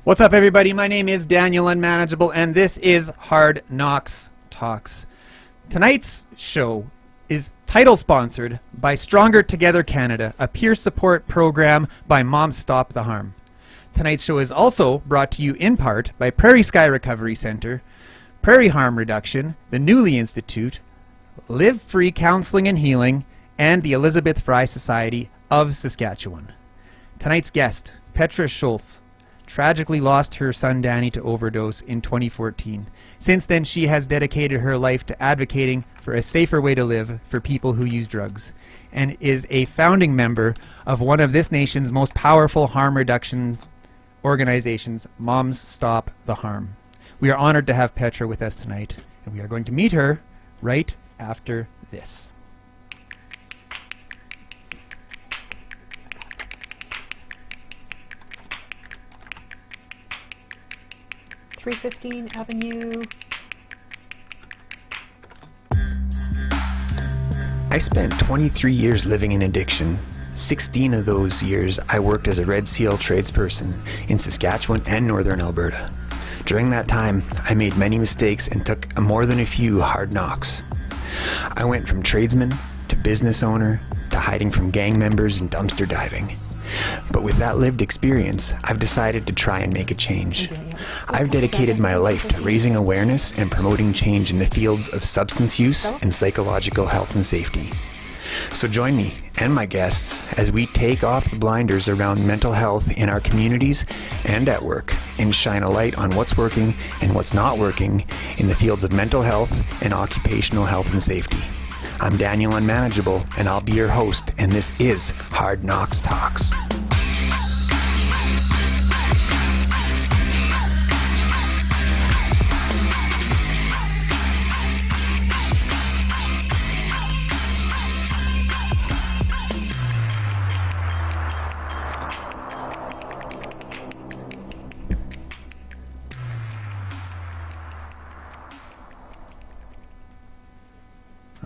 What's up, everybody? My name is Daniel Unmanageable, and this is Hard Knocks Talks. Tonight's show is title sponsored by Stronger Together Canada, a peer support program by MomsStopTheHarm. Tonight's show is also brought to you in part by Prairie Sky Recovery Center, Prairie Harm Reduction, the Newly Institute, Live Free Counseling and Healing, and the Elizabeth Fry Society of Saskatchewan. Tonight's guest, Petra Schultz, tragically lost her son Danny to overdose in 2014. Since then, she has dedicated her life to advocating for a safer way to live for people who use drugs, and is a founding member of one of this nation's most powerful harm reduction organizations, MomsStopTheHarm. We are honored to have Petra with us tonight, and we are going to meet her right after this. .315 Avenue. I spent 23 years living in addiction. 16 of those years I worked as a Red Seal tradesperson in Saskatchewan and Northern Alberta. During that time, I made many mistakes and took more than a few hard knocks. I went from tradesman to business owner to hiding from gang members and dumpster diving. But with that lived experience, I've decided to try and make a change. I've dedicated my life to raising awareness and promoting change in the fields of substance use and psychological health and safety. So join me and my guests as we take off the blinders around mental health in our communities and at work, and shine a light on what's working and what's not working in the fields of mental health and occupational health and safety. I'm Daniel Unmanageable, and I'll be your host, and this is Hard Knocks Talks.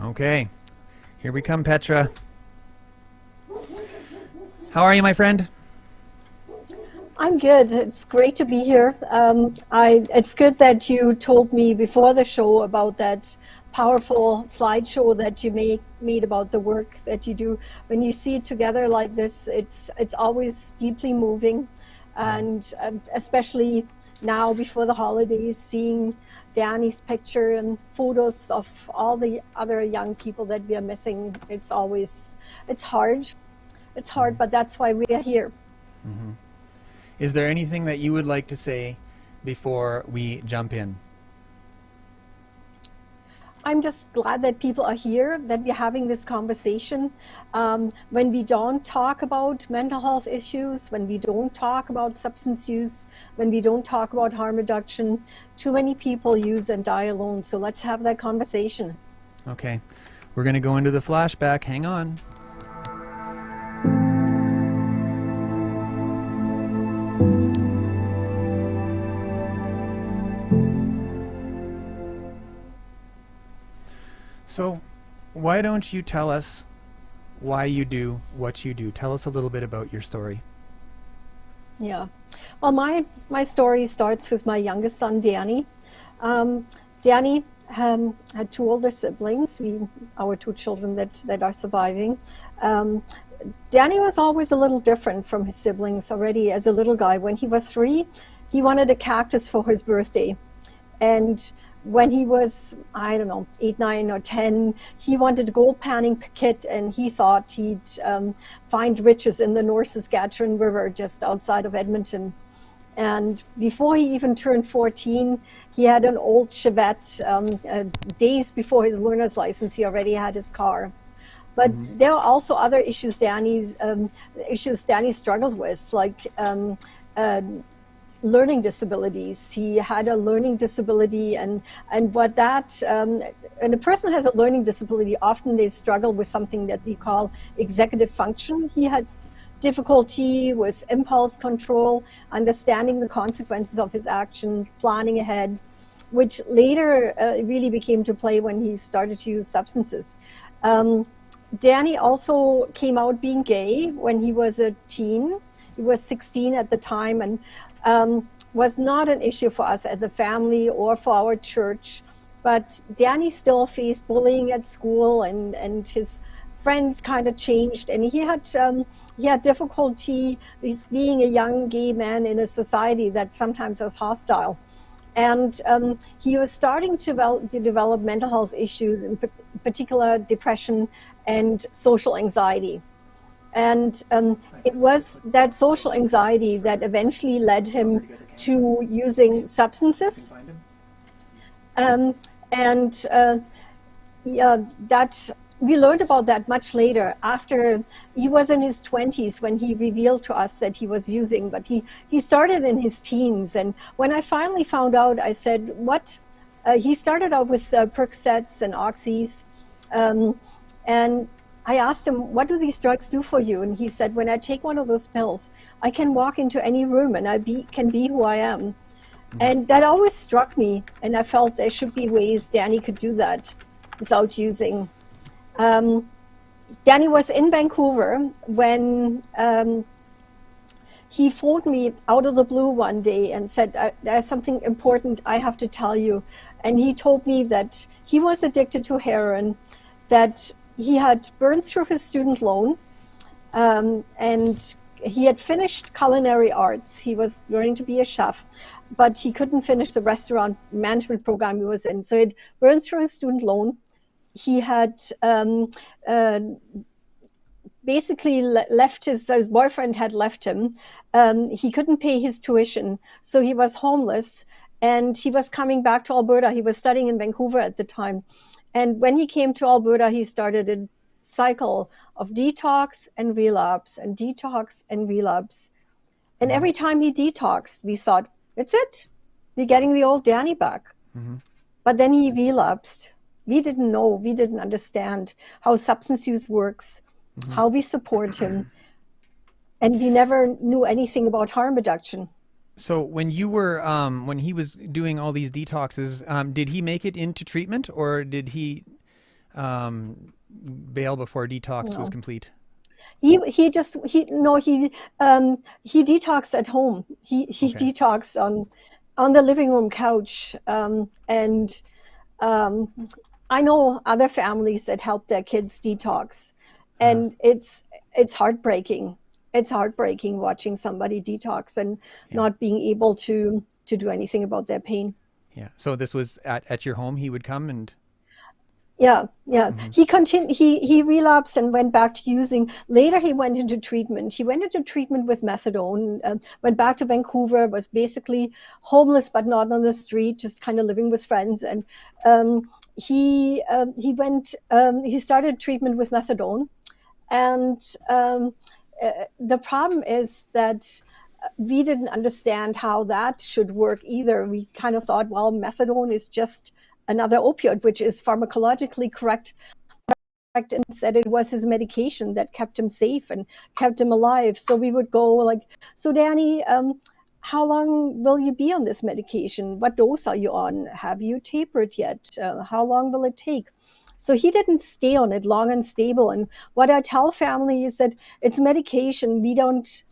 Okay, here we come, Petra. How are you, my friend? I'm good. It's great to be here. It's good that you told me before the show about that powerful slideshow that you made about the work that you do. When you see it together like this, it's always deeply moving, and especially now before the holidays, seeing Danny's picture and photos of all the other young people that we are missing, it's hard. It's hard, but that's why we are here. Mm-hmm. Is there anything that you would like to say before we jump in? I'm just glad that people are here, that we're having this conversation. When we don't talk about mental health issues, when we don't talk about substance use, when we don't talk about harm reduction, too many people use and die alone. So let's have that conversation. Okay, we're going to go into the flashback. Hang on. So, why don't you tell us why you do what you do? Tell us a little bit about your story. Yeah. Well, my story starts with my youngest son, Danny. Danny had two older siblings, our two children that are surviving. Danny was always a little different from his siblings already as a little guy. When he was 3, he wanted a cactus for his birthday. And when he was, 8, 9, or 10, he wanted to go panning Piquet, and he thought he'd find riches in the North Saskatchewan River just outside of Edmonton. And before he even turned 14, he had an old Chevette. Days before his learner's license, he already had his car. But there are also other issues Danny struggled with, like learning disabilities. He had a learning disability, and what that, when a person has a learning disability, often they struggle with something that we call executive function. He had difficulty with impulse control, understanding the consequences of his actions, planning ahead, which later really became to play when he started to use substances. Danny also came out being gay when he was a teen. He was 16 at the time, and was not an issue for us as a family or for our church. But Danny still faced bullying at school, and his friends kind of changed, and he had difficulty with being a young gay man in a society that sometimes was hostile. And he was starting to develop mental health issues, in particular depression and social anxiety. And it was that social anxiety that eventually led him to using substances. That we learned about that much later, after he was in his 20s when he revealed to us that he was using, but he started in his teens. And when I finally found out, I said, what? He started out with Percocets and Oxys, and I asked him, what do these drugs do for you? And he said, when I take one of those pills, I can walk into any room and can be who I am. And that always struck me, and I felt there should be ways Danny could do that without using. Danny was in Vancouver when he phoned me out of the blue one day and said, there's something important I have to tell you. And he told me that he was addicted to heroin, that he had burned through his student loan, and he had finished culinary arts. He was learning to be a chef, but he couldn't finish the restaurant management program he was in. So he'd burned through his student loan. He had basically left his boyfriend had left him. He couldn't pay his tuition, so he was homeless, and he was coming back to Alberta. He was studying in Vancouver at the time. And when he came to Alberta, he started a cycle of detox and relapse and detox and relapse. And every time he detoxed, we thought, it's it. We're getting the old Danny back. Mm-hmm. But then he relapsed. We didn't know, we didn't understand how substance use works, mm-hmm. how we support him. And we never knew anything about harm reduction. So when you were, when he was doing all these detoxes, did he make it into treatment, or did he bail before detox was complete? He detoxed at home. He detoxed on the living room couch, and I know other families that help their kids detox, and it's heartbreaking. It's heartbreaking watching somebody detox and not being able to do anything about their pain. Yeah. So this was at your home. He would come and. Yeah. Mm-hmm. He relapsed and went back to using. Later, he went into treatment. He went into treatment with methadone. Went back to Vancouver. Was basically homeless, but not on the street, just kind of living with friends. And he started treatment with methadone, and the problem is that we didn't understand how that should work either. We kind of thought, well, methadone is just another opioid, which is pharmacologically correct, and said it was his medication that kept him safe and kept him alive. So we would go like, so Danny, how long will you be on this medication? What dose are you on? Have you tapered yet? How long will it take? So he didn't stay on it long and stable. And what I tell family is that it's medication. We don't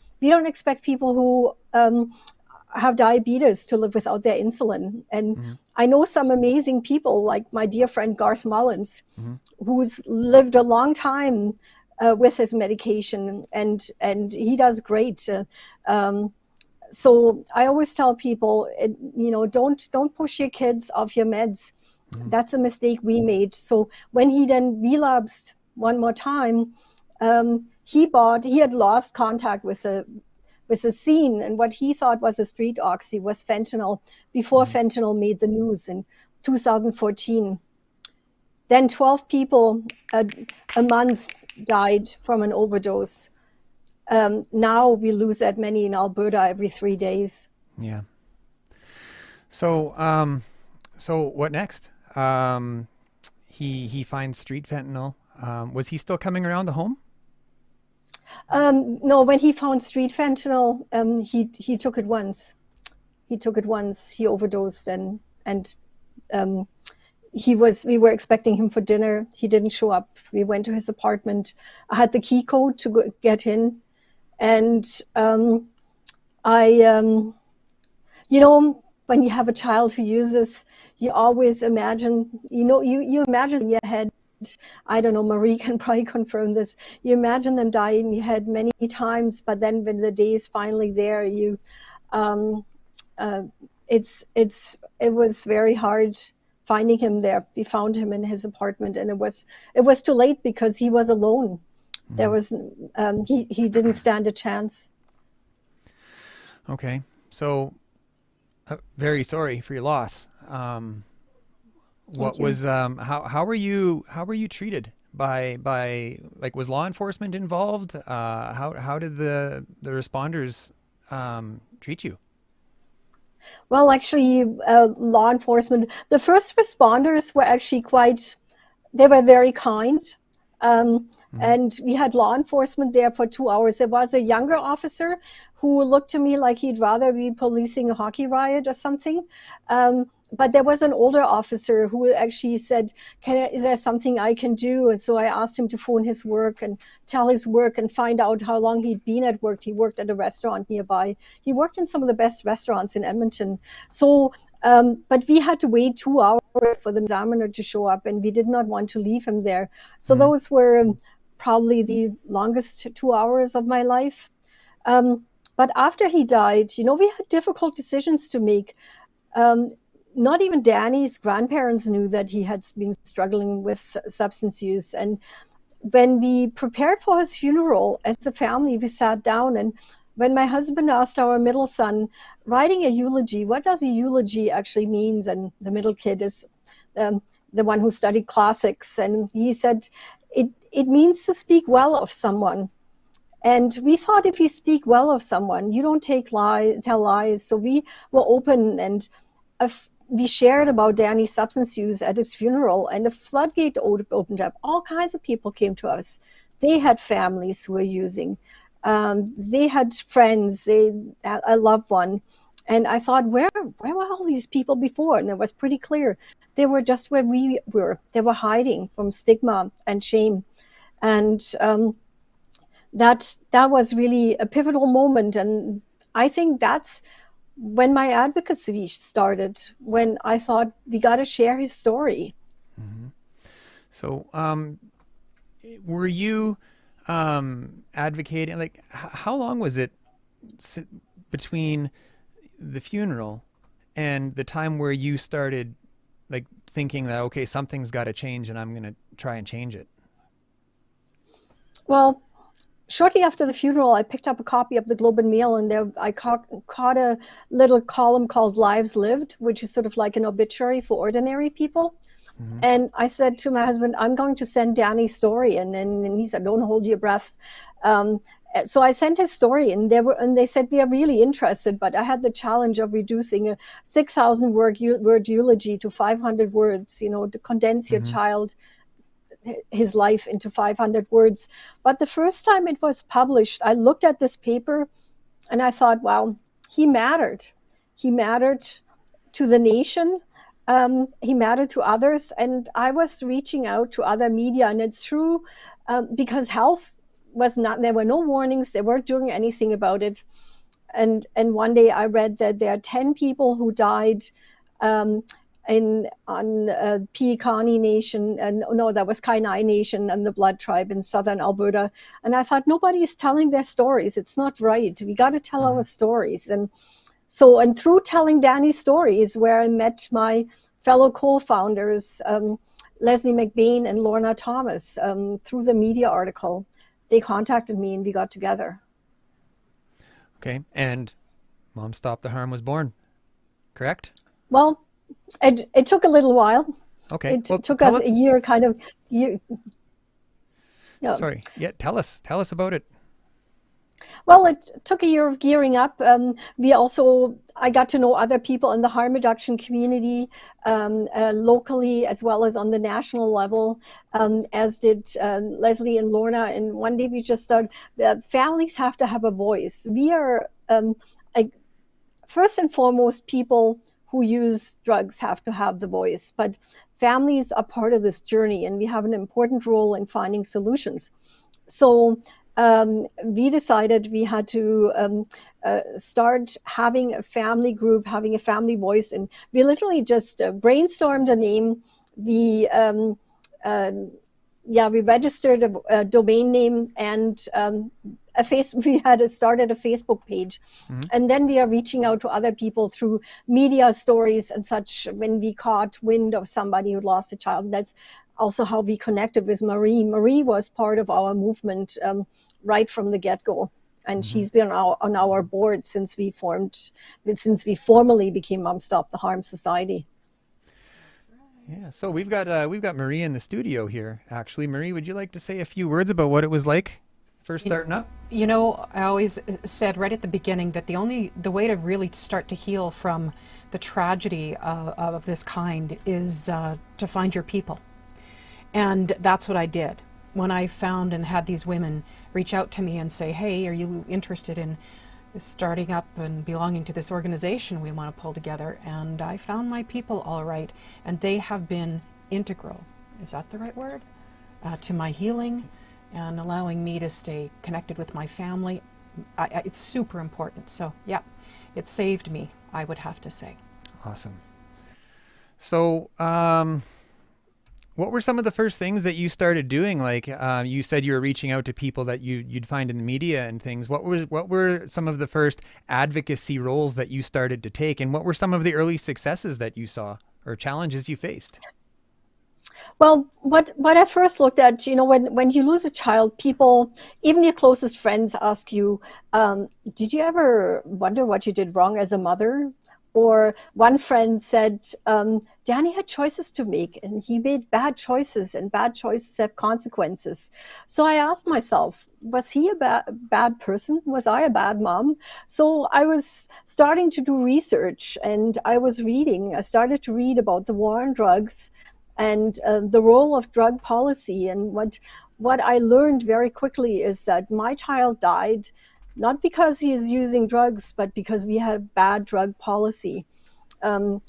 expect people who have diabetes to live without their insulin. And mm-hmm. I know some amazing people, like my dear friend Garth Mullins, mm-hmm. who's lived a long time with his medication, and he does great. So I always tell people, don't push your kids off your meds. Mm-hmm. That's a mistake we made. So when he then relapsed one more time, he had lost contact with a scene, and what he thought was a street oxy was fentanyl before mm-hmm. fentanyl made the news in 2014. Then 12 people a month died from an overdose. Now we lose that many in Alberta every 3 days. Yeah. So, so what next? He finds street fentanyl. Was he still coming around the home? No, when he found street fentanyl, he took it once. He overdosed, and we were expecting him for dinner. He didn't show up. We went to his apartment. I had the key code to get in, and You know, when you have a child who uses, you always imagine, you imagine in your head, I don't know, Marie can probably confirm this. You imagine them dying in your head many times, but then when the day is finally there, um, uh, it was very hard finding him there. We found him in his apartment, and it was too late because he was alone. There was he didn't stand a chance. Okay, so very sorry for your loss. What was how were you treated by like, was law enforcement involved? How did the responders treat you? Well, actually, law enforcement, the first responders were actually they were very kind. And we had law enforcement there for 2 hours. There was a younger officer who looked to me like he'd rather be policing a hockey riot or something. But there was an older officer who actually said, is there something I can do? And so I asked him to phone his work and tell his work and find out how long he'd been at work. He worked at a restaurant nearby. He worked in some of the best restaurants in Edmonton. So, but we had to wait 2 hours for the examiner to show up, and we did not want to leave him there. So those were probably the longest 2 hours of my life. But after he died, we had difficult decisions to make. Not even Danny's grandparents knew that he had been struggling with substance use. And when we prepared for his funeral as a family, we sat down, and when my husband asked our middle son, writing a eulogy, what does a eulogy actually means? And the middle kid is the one who studied classics. And he said, it means to speak well of someone. And we thought, if you speak well of someone, you don't tell lies. So we were open, and we shared about Danny's substance use at his funeral, and the floodgate opened up. All kinds of people came to us. They had families who were using. They had friends, a loved one. And I thought, where were all these people before? And it was pretty clear. They were just where we were. They were hiding from stigma and shame. And that was really a pivotal moment. And I think that's when my advocacy started, when I thought, we got to share his story. So were you advocating, like, how long was it between the funeral and the time where you started, like, thinking that, okay, something's got to change and I'm going to try and change it? Well, shortly after the funeral, I picked up a copy of the Globe and Mail, and there I caught a little column called Lives Lived, which is sort of like an obituary for ordinary people. And I said to my husband, I'm going to send Danny's story. And he said, don't hold your breath. So I sent his story, and they said, we are really interested, but I had the challenge of reducing a 6,000 word eulogy to 500 words, to condense your child, his life, into 500 words. But the first time it was published, I looked at this paper and I thought, wow, he mattered. He mattered to the nation. He mattered to others. And I was reaching out to other media, and it's true, because health was not, there were no warnings. They weren't doing anything about it. And one day I read that there are 10 people who died on Piikani Nation, and no, that was Kainai Nation and the Blood Tribe in southern Alberta. And I thought, nobody is telling their stories. It's not right. We got to tell our stories. And through telling Danny's stories, where I met my fellow co-founders, Leslie McBain and Lorna Thomas, through the media article. They contacted me and we got together. Okay, and Mom Stop the Harm was born, correct? Well, it took a little while. Okay. It took us a year, Yeah. Sorry. Yeah, tell us about it. Well, it took a year of gearing up. I got to know other people in the harm reduction community, locally as well as on the national level, as did Leslie and Lorna. And one day we just thought that families have to have a voice. We are, first and foremost, people who use drugs have to have the voice, but families are part of this journey, and we have an important role in finding solutions. So we decided we had to start having a family group, having a family voice, and we literally just brainstormed a name. We we registered a domain name and we had started a Facebook page. And then we are reaching out to other people through media stories and such when we caught wind of somebody who lost a child. And that's also how we connected with Marie. Marie was part of our movement right from the get-go. And she's been on our board since we formally became MomsStopTheHarm Society. Yeah, so we've got Marie in the studio here. Actually, Marie, would you like to say a few words about what it was like first starting up? You know, I always said right at the beginning that the way to really start to heal from the tragedy of this kind is to find your people, and that's what I did when I found and had these women reach out to me and say, "Hey, are you interested in starting up and belonging to this organization we want to pull together?" And I found my people all right, and they have been integral, is that the right word, to my healing and allowing me to stay connected with my family. It's super important. So yeah, it saved me, I would have to say. Awesome. So what were some of the first things that you started doing? Like you said you were reaching out to people that you'd find in the media and things. What were some of the first advocacy roles that you started to take, and what were some of the early successes that you saw or challenges you faced? Well, what I first looked at, you know, when you lose a child, people, even your closest friends, ask you, did you ever wonder what you did wrong as a mother? Or one friend said, Danny had choices to make and he made bad choices, and bad choices have consequences. So I asked myself, was he a bad person? Was I a bad mom? So I was starting to do research, and I started to read about the war on drugs and the role of drug policy. And what I learned very quickly is that my child died not because he is using drugs, but because we had bad drug policy. I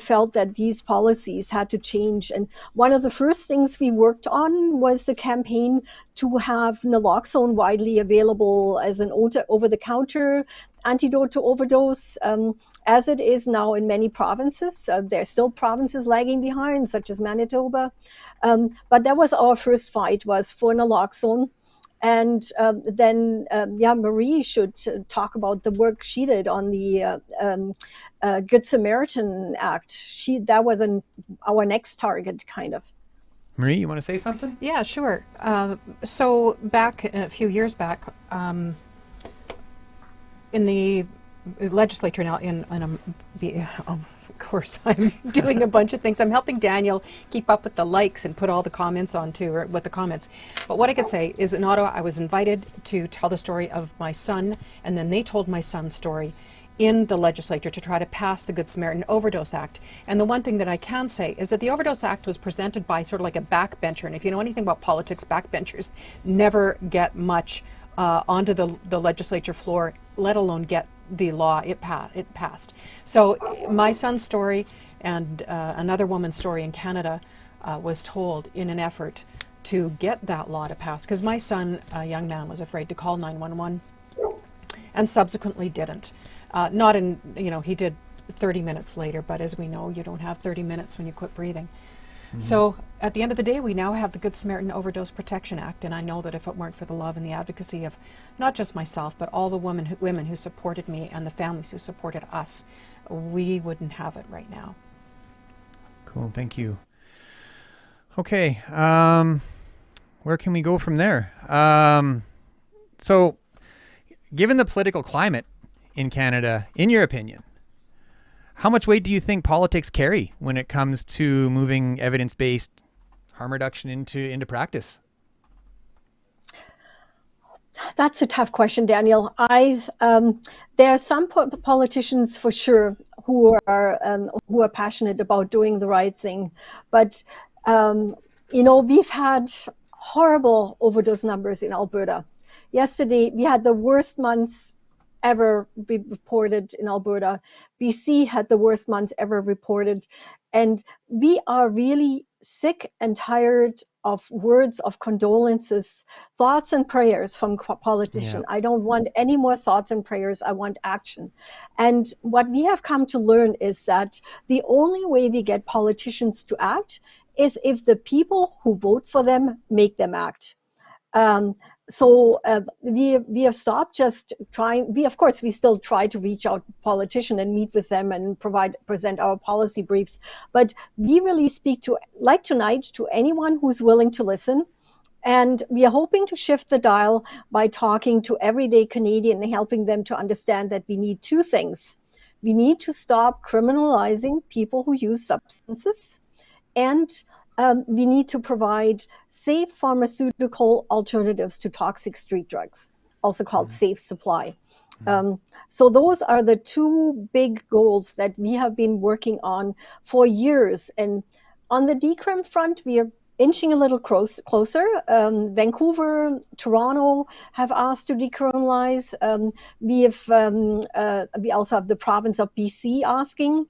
felt that these policies had to change. And one of the first things we worked on was the campaign to have naloxone widely available as an over-the-counter antidote to overdose, as it is now in many provinces. There are still provinces lagging behind, such as Manitoba. But that was our first fight, was for naloxone. And then Marie should talk about the work she did on the Good Samaritan Act. That was our next target, kind of. Marie, you want to say something? Yeah, sure. So back a few years back, in the legislature now, of course, I'm doing a bunch of things. I'm helping Daniel keep up with the likes and put all the comments on too, or with the comments. But what I could say is in Ottawa, I was invited to tell the story of my son, and then they told my son's story in the legislature to try to pass the Good Samaritan Overdose Act. And the one thing that I can say is that the Overdose Act was presented by sort of like a backbencher. And if you know anything about politics, backbenchers never get much onto the legislature floor, let alone get the law it passed. So my son's story and another woman's story in Canada was told in an effort to get that law to pass, because my son, a young man, was afraid to call 911 and subsequently didn't. Not in, he did 30 minutes later, but as we know, you don't have 30 minutes when you quit breathing. So at the end of the day, we now have the Good Samaritan Overdose Protection Act, and I know that if it weren't for the love and the advocacy of not just myself, but all the women who supported me and the families who supported us, we wouldn't have it right now. Cool, thank you. Okay, where can we go from there? So, given the political climate in Canada, in your opinion, how much weight do you think politics carry when it comes to moving evidence-based harm reduction into practice? That's a tough question, Daniel. There are some politicians for sure who are passionate about doing the right thing, but we've had horrible overdose numbers in Alberta. Yesterday, we had the worst months ever be reported in Alberta. BC had the worst months ever reported. And we are really sick and tired of words of condolences, thoughts and prayers from politicians. Yeah. I don't want any more thoughts and prayers. I want action. And what we have come to learn is that the only way we get politicians to act is if the people who vote for them make them act. We have stopped just trying. We, of course, we still try to reach out to politicians and meet with them and present our policy briefs. But we really speak to, like tonight, to anyone who's willing to listen. And we are hoping to shift the dial by talking to everyday Canadian and helping them to understand that we need two things. We need to stop criminalizing people who use substances, and we need to provide safe pharmaceutical alternatives to toxic street drugs, also called safe supply. So those are the two big goals that we have been working on for years. And on the decrim front, we are inching a little closer. Vancouver, Toronto have asked to decriminalize. We also have the province of BC asking.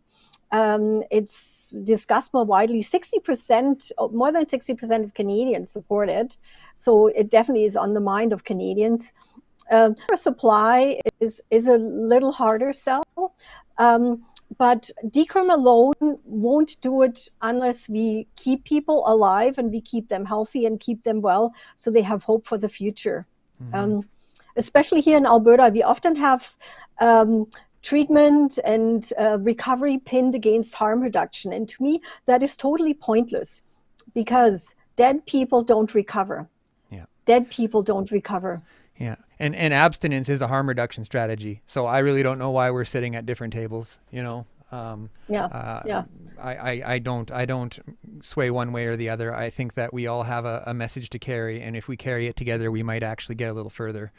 It's discussed more widely. 60%, more than 60% of Canadians support it. So it definitely is on the mind of Canadians. Supply is a little harder sell. But decrim alone won't do it unless we keep people alive and we keep them healthy and keep them well so they have hope for the future. Especially here in Alberta, we often have treatment and recovery pinned against harm reduction. And to me, that is totally pointless because dead people don't recover. Yeah. Dead people don't recover. Yeah. And abstinence is a harm reduction strategy. So I really don't know why we're sitting at different tables, you know. I don't sway one way or the other. I think that we all have a message to carry, and if we carry it together, we might actually get a little further.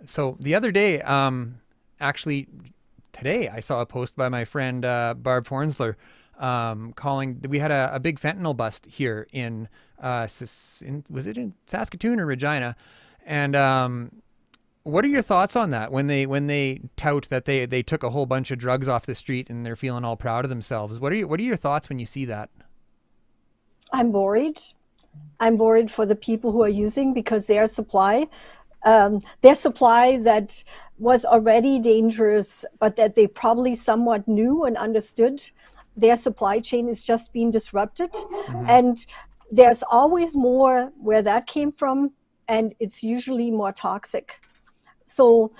So the other day, actually today, I saw a post by my friend Barb Fornsler calling. We had a big fentanyl bust here in was it in Saskatoon or Regina? And what are your thoughts on that when they tout that they took a whole bunch of drugs off the street and they're feeling all proud of themselves? What are your thoughts when you see that? I'm worried. I'm worried for the people who are using, because their supply that was already dangerous, but that they probably somewhat knew and understood, their supply chain is just being disrupted. And there's always more where that came from, and it's usually more toxic. So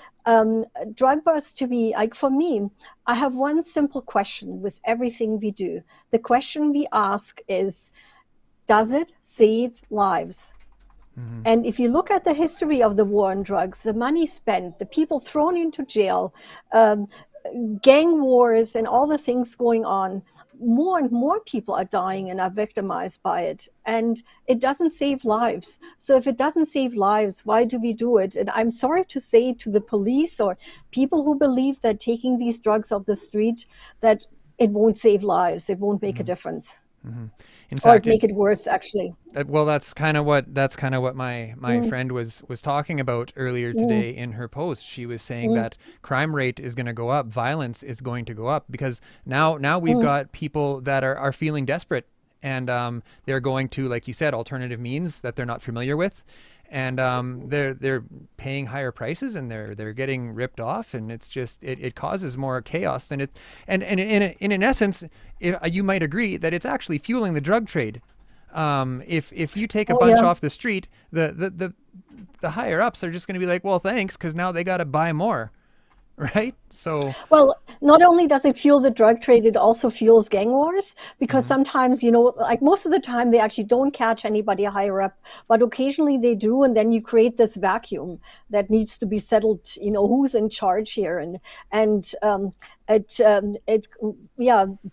drug busts, to me, like for me, I have one simple question with everything we do. The question we ask is, does it save lives? And if you look at the history of the war on drugs, the money spent, the people thrown into jail, gang wars and all the things going on, more and more people are dying and are victimized by it. And it doesn't save lives. So if it doesn't save lives, why do we do it? And I'm sorry to say to the police or people who believe that taking these drugs off the street, that it won't save lives. It won't make a difference. In fact, or make it worse, actually. Well, that's kind of what my friend was talking about earlier today in her post. She was saying that crime rate is going to go up, violence is going to go up, because now we've got people that are feeling desperate, and they're going to, like you said, alternative means that they're not familiar with, and they're paying higher prices, and they're getting ripped off, and it's just it causes more chaos than it. And in essence, you might agree that it's actually fueling the drug trade. If you take a bunch off the street, the higher ups are just going to be like, well, thanks, because now they got to buy more. Right? So, well, not only does it fuel the drug trade, it also fuels gang wars, because sometimes, like most of the time, they actually don't catch anybody higher up, but occasionally they do, and then you create this vacuum that needs to be settled. Who's in charge here, and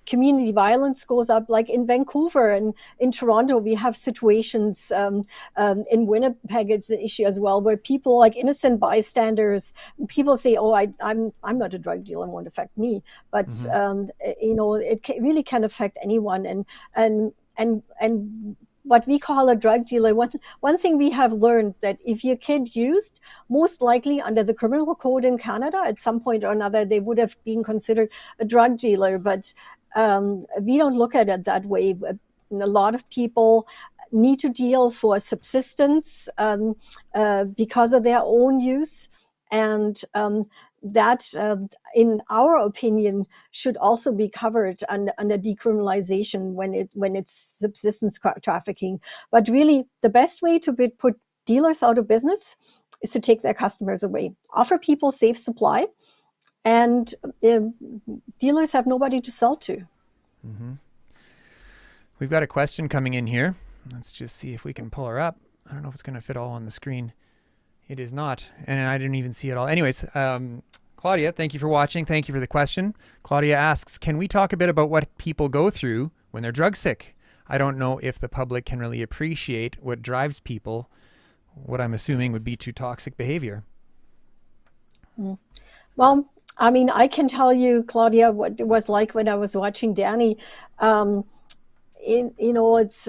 community violence goes up. Like in Vancouver and in Toronto, we have situations. In Winnipeg, it's an issue as well, where people, like innocent bystanders, people say, "Oh, I'm not a drug dealer, it won't affect me," but it really can affect anyone. And what we call a drug dealer, one thing we have learned, that if your kid used, most likely under the criminal code in Canada, at some point or another, they would have been considered a drug dealer. But we don't look at it that way. a lot of people need to deal for subsistence because of their own use. And that, in our opinion, should also be covered under decriminalization when it's subsistence trafficking. But really, the best way to put dealers out of business is to take their customers away. Offer people safe supply, and dealers have nobody to sell to. Mm-hmm. We've got a question coming in here. Let's just see if we can pull her up. I don't know if it's going to fit all on the screen. It is not, and I didn't even see it all. Anyways, Claudia, thank you for watching. Thank you for the question. Claudia asks, can we talk a bit about what people go through when they're drug sick? I don't know if the public can really appreciate what drives people, what I'm assuming would be to toxic behavior. Well, I mean, I can tell you, Claudia, what it was like when I was watching Danny. It's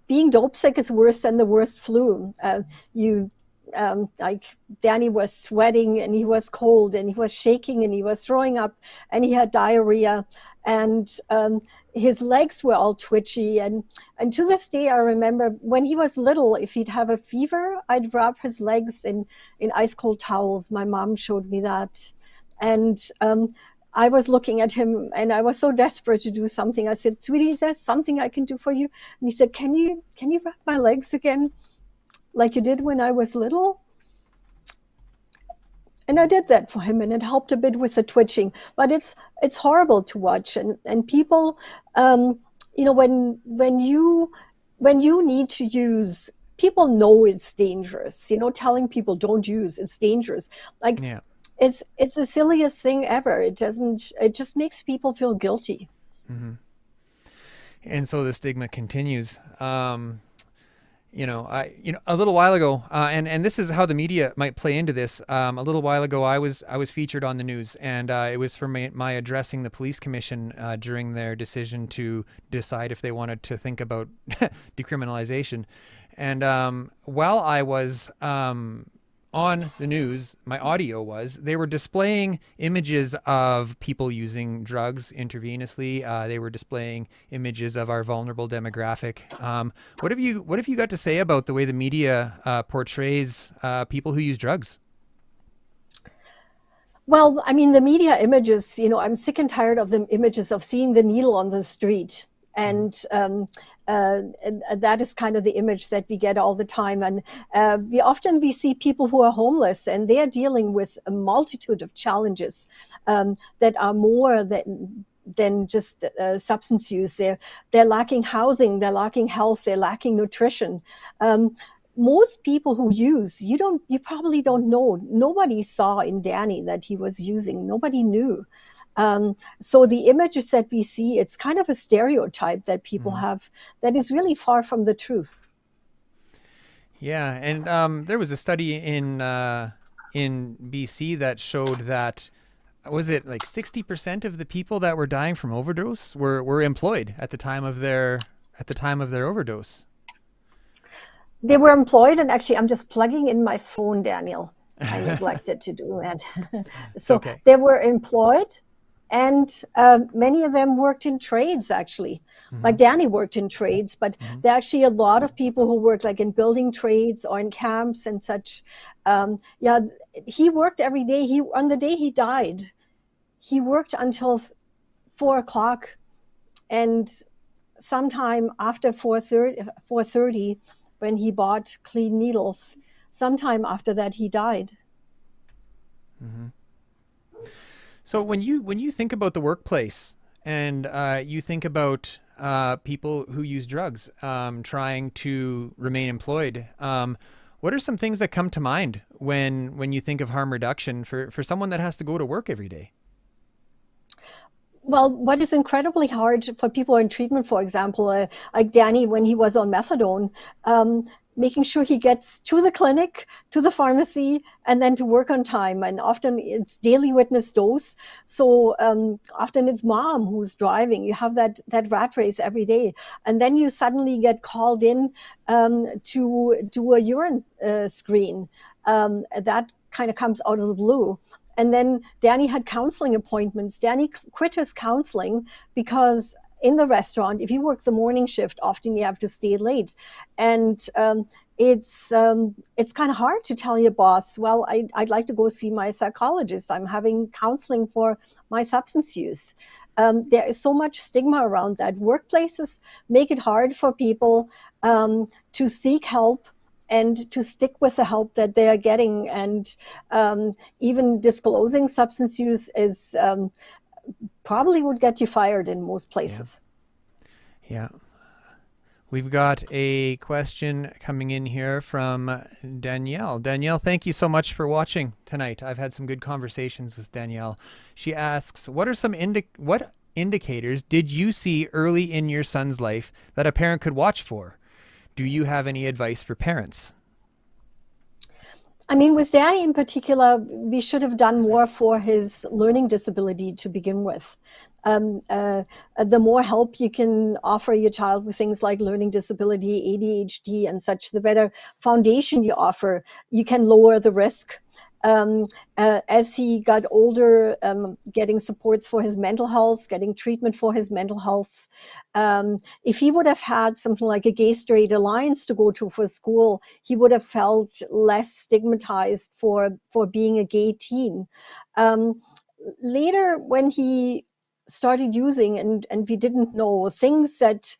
being dope sick is worse than the worst flu. Like Danny was sweating and he was cold and he was shaking and he was throwing up and he had diarrhea and his legs were all twitchy. And to this day, I remember when he was little, if he'd have a fever, I'd wrap his legs in ice cold towels. My mom showed me that. And I was looking at him and I was so desperate to do something. I said, sweetie, is there something I can do for you? And he said, can you wrap my legs again like you did when I was little? And I did that for him, and it helped a bit with the twitching. But it's horrible to watch, and people, when you need to use, people know it's dangerous. Telling people don't use, it's dangerous. Like, yeah. It's the silliest thing ever. It just makes people feel guilty. Mm-hmm. And so the stigma continues. A little while ago, and this is how the media might play into this. A little while ago, I was featured on the news, and it was for my addressing the police commission during their decision to decide if they wanted to think about decriminalization. And while I was on the news, my audio they were displaying images of people using drugs intravenously. They were displaying images of our vulnerable demographic. What have you got to say about the way the media portrays people who use drugs? Well, I mean, the media images, I'm sick and tired of the images of seeing the needle on the street. And that is kind of the image that we get all the time. And we see people who are homeless, and they are dealing with a multitude of challenges that are more than just substance use. They're lacking housing, they're lacking health, they're lacking nutrition. Most people who use, you probably don't know. Nobody saw in Danny that he was using. Nobody knew. So the images that we see, it's kind of a stereotype that people have that is really far from the truth. Yeah, and there was a study in BC that showed that, was it like 60% of the people that were dying from overdose were employed at the time of their overdose? They were employed, and actually, I'm just plugging in my phone, Daniel. I neglected to do that. So okay. They were employed. And many of them worked in trades, actually. Like Danny worked in trades, but there are actually a lot of people who work like in building trades or in camps and such. He worked every day. On the day he died, he worked until 4 o'clock, and sometime after 4:30, when he bought clean needles, sometime after that he died. Mm-hmm. So when you think about the workplace and you think about people who use drugs trying to remain employed, what are some things that come to mind when you think of harm reduction for someone that has to go to work every day? Well, what is incredibly hard for people in treatment, for example, like Danny, when he was on methadone, making sure he gets to the clinic, to the pharmacy, and then to work on time. And often it's daily witness dose. So often it's mom who's driving. You have that rat race every day. And then you suddenly get called in to do a urine screen. That kind of comes out of the blue. And then Danny had counseling appointments. Danny quit his counseling because in the restaurant. If you work the morning shift, often you have to stay late, and it's kind of hard to tell your boss, well, I'd like to go see my psychologist. I'm having counseling for my substance use. There is so much stigma around that. Workplaces make it hard for people to seek help and to stick with the help that they are getting. And even disclosing substance use is probably would get you fired in most places. Yeah. We've got a question coming in here from Danielle. Danielle, thank you so much for watching tonight. I've had some good conversations with Danielle. She asks, what are some what indicators did you see early in your son's life that a parent could watch for? Do you have any advice for parents? I mean, with Danny in particular, we should have done more for his learning disability to begin with. The more help you can offer your child with things like learning disability, ADHD, and such, the better foundation you offer, you can lower the risk. As he got older, getting supports for his mental health, getting treatment for his mental health. If he would have had something like a gay-straight alliance to go to for school, he would have felt less stigmatized for being a gay teen. Later, when he started using, and we didn't know, things that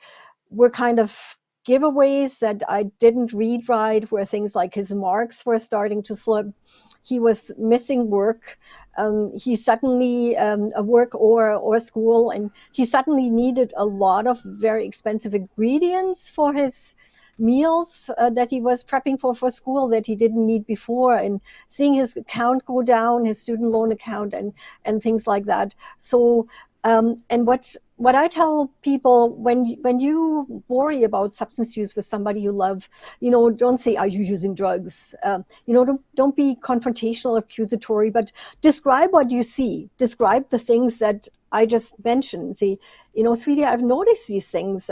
were kind of giveaways that I didn't read right, where things like his marks were starting to slip. He was missing work. He suddenly, work or school, and he suddenly needed a lot of very expensive ingredients for his meals that he was prepping for school that he didn't need before, and seeing his account go down, his student loan account, and things like that. So, and what I tell people, when you worry about substance use with somebody you love, don't say, "Are you using drugs?" Don't be confrontational, accusatory, but describe what you see. Describe the things that I just mentioned. Sweetie, I've noticed these things.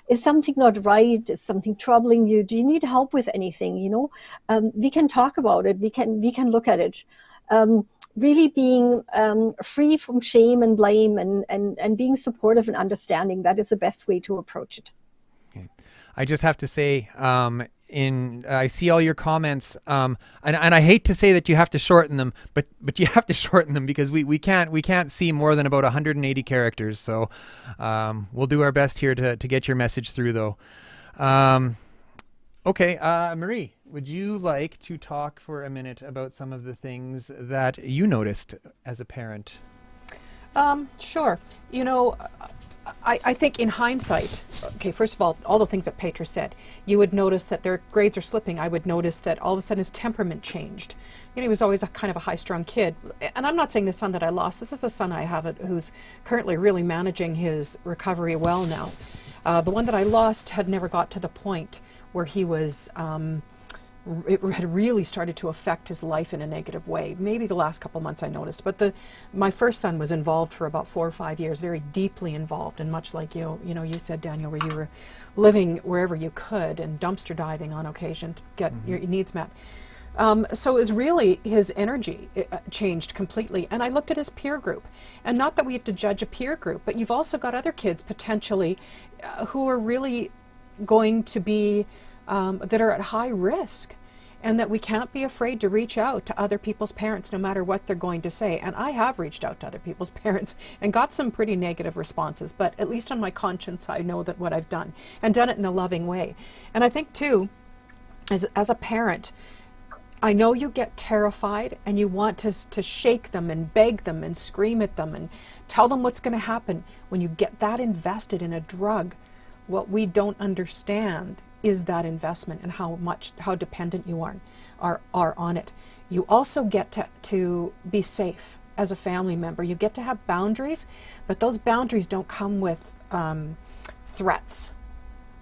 Is something not right? Is something troubling you? Do you need help with anything? We can talk about it. We can look at it. Really being free from shame and blame, and being supportive and understanding. That is the best way to approach it. Okay. I just have to say, I see all your comments, and I hate to say that you have to shorten them, but you have to shorten them because we can't see more than about 180 characters. So we'll do our best here to get your message through, though. Okay, Marie, would you like to talk for a minute about some of the things that you noticed as a parent? Sure. I think in hindsight, okay, first of all the things that Petra said, you would notice that their grades are slipping. I would notice that all of a sudden his temperament changed. He was always a kind of a high-strung kid. And I'm not saying the son that I lost. This is a son I have who's currently really managing his recovery well now. The one that I lost had never got to the point where he was, it had really started to affect his life in a negative way. Maybe the last couple months I noticed, but my first son was involved for about 4 or 5 years, very deeply involved, and much like you said, Daniel, where you were living wherever you could and dumpster diving on occasion to get your needs met. So it was really his energy changed completely. And I looked at his peer group. And not that we have to judge a peer group, but you've also got other kids potentially who are really going to be, that are at high risk. And that we can't be afraid to reach out to other people's parents no matter what they're going to say. And I have reached out to other people's parents and got some pretty negative responses. But at least on my conscience, I know that what I've done. And done it in a loving way. And I think, too, as a parent, I know you get terrified and you want to shake them and beg them and scream at them and tell them what's going to happen. When you get that invested in a drug, what we don't understand is that investment and how dependent you are on it. You also get to be safe as a family member. You get to have boundaries, but those boundaries don't come with threats.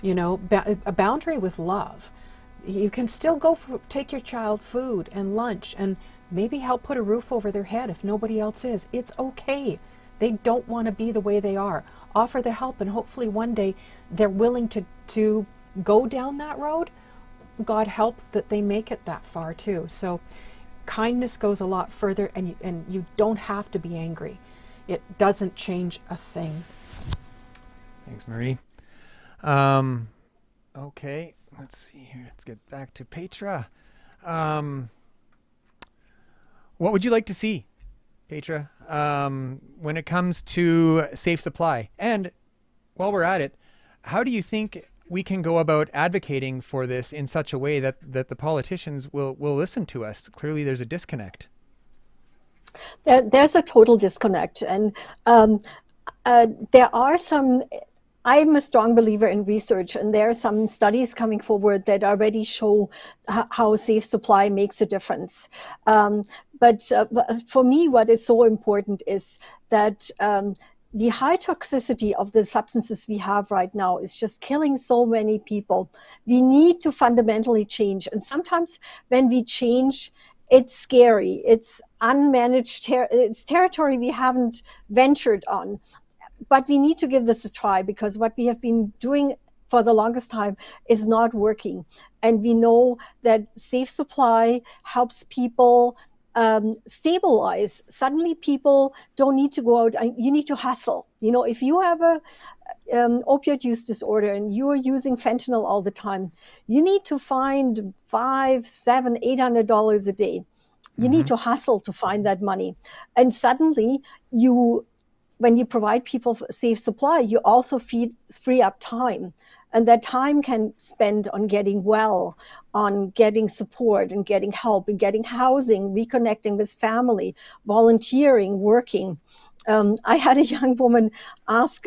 A boundary with love. You can still take your child food and lunch and maybe help put a roof over their head if nobody else is. It's okay. They don't want to be the way they are. Offer the help, and hopefully one day they're willing to go down that road. God help that they make it that far too. So kindness goes a lot further, and you don't have to be angry. It doesn't change a thing. Thanks, Marie. Okay, let's see here. Let's get back to Petra. What would you like to see, Petra, when it comes to safe supply? And while we're at it, how do you think we can go about advocating for this in such a way that the politicians will listen to us? Clearly, there's a disconnect. There's a total disconnect, and there are some. I'm a strong believer in research, and there are some studies coming forward that already show how safe supply makes a difference. But for me, what is so important is that the high toxicity of the substances we have right now is just killing so many people. We need to fundamentally change. And sometimes when we change, it's scary. It's unmanaged, it's territory we haven't ventured on. But we need to give this a try, because what we have been doing for the longest time is not working. And we know that safe supply helps people stabilize. Suddenly people don't need to go out. You need to hustle. You know, if you have a opioid use disorder and you are using fentanyl all the time, you need to find $500, $700, $800 a day. You need to hustle to find that money. And suddenly when you provide people safe supply, you also free up time. And that time can spend on getting well, on getting support and getting help and getting housing, reconnecting with family, volunteering, working. I had a young woman ask,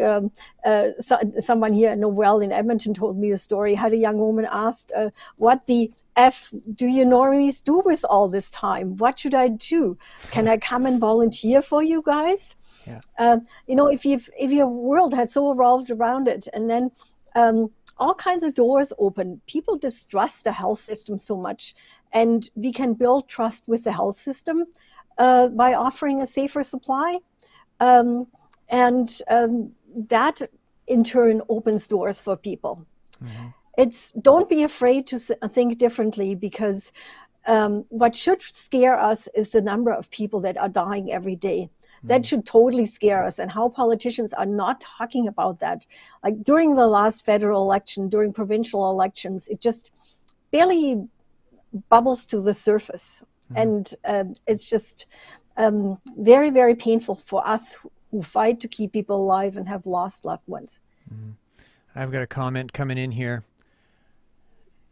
someone here, Noelle in Edmonton told me the story, had a young woman ask, what the F do you normies do with all this time? What should I do? Can I come and volunteer for you guys? Yeah. You know, if your world has so revolved around it, and then all kinds of doors open. People distrust the health system so much, and we can build trust with the health system by offering a safer supply. That in turn opens doors for people. Don't be afraid to think differently, because what should scare us is the number of people that are dying every day. That should totally scare us, and how politicians are not talking about that. Like during the last federal election, during provincial elections, it just barely bubbles to the surface. And it's just very, very painful for us who fight to keep people alive and have lost loved ones. I've got a comment coming in here.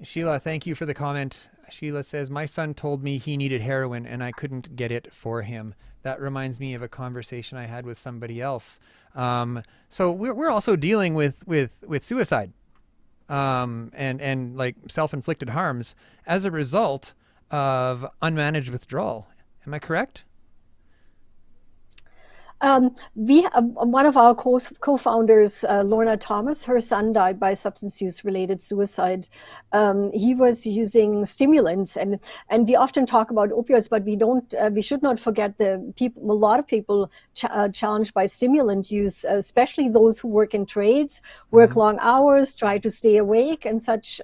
Sheila, thank you for the comment. Sheila says, my son told me he needed heroin and I couldn't get it for him. That reminds me of a conversation I had with somebody else. So we're also dealing with suicide and like self-inflicted harms as a result of unmanaged withdrawal. Am I correct? One of our co-founders, Lorna Thomas, her son died by substance use-related suicide. He was using stimulants, and we often talk about opioids, but we should not forget a lot of people challenged by stimulant use, especially those who work in trades, work long hours, try to stay awake and such.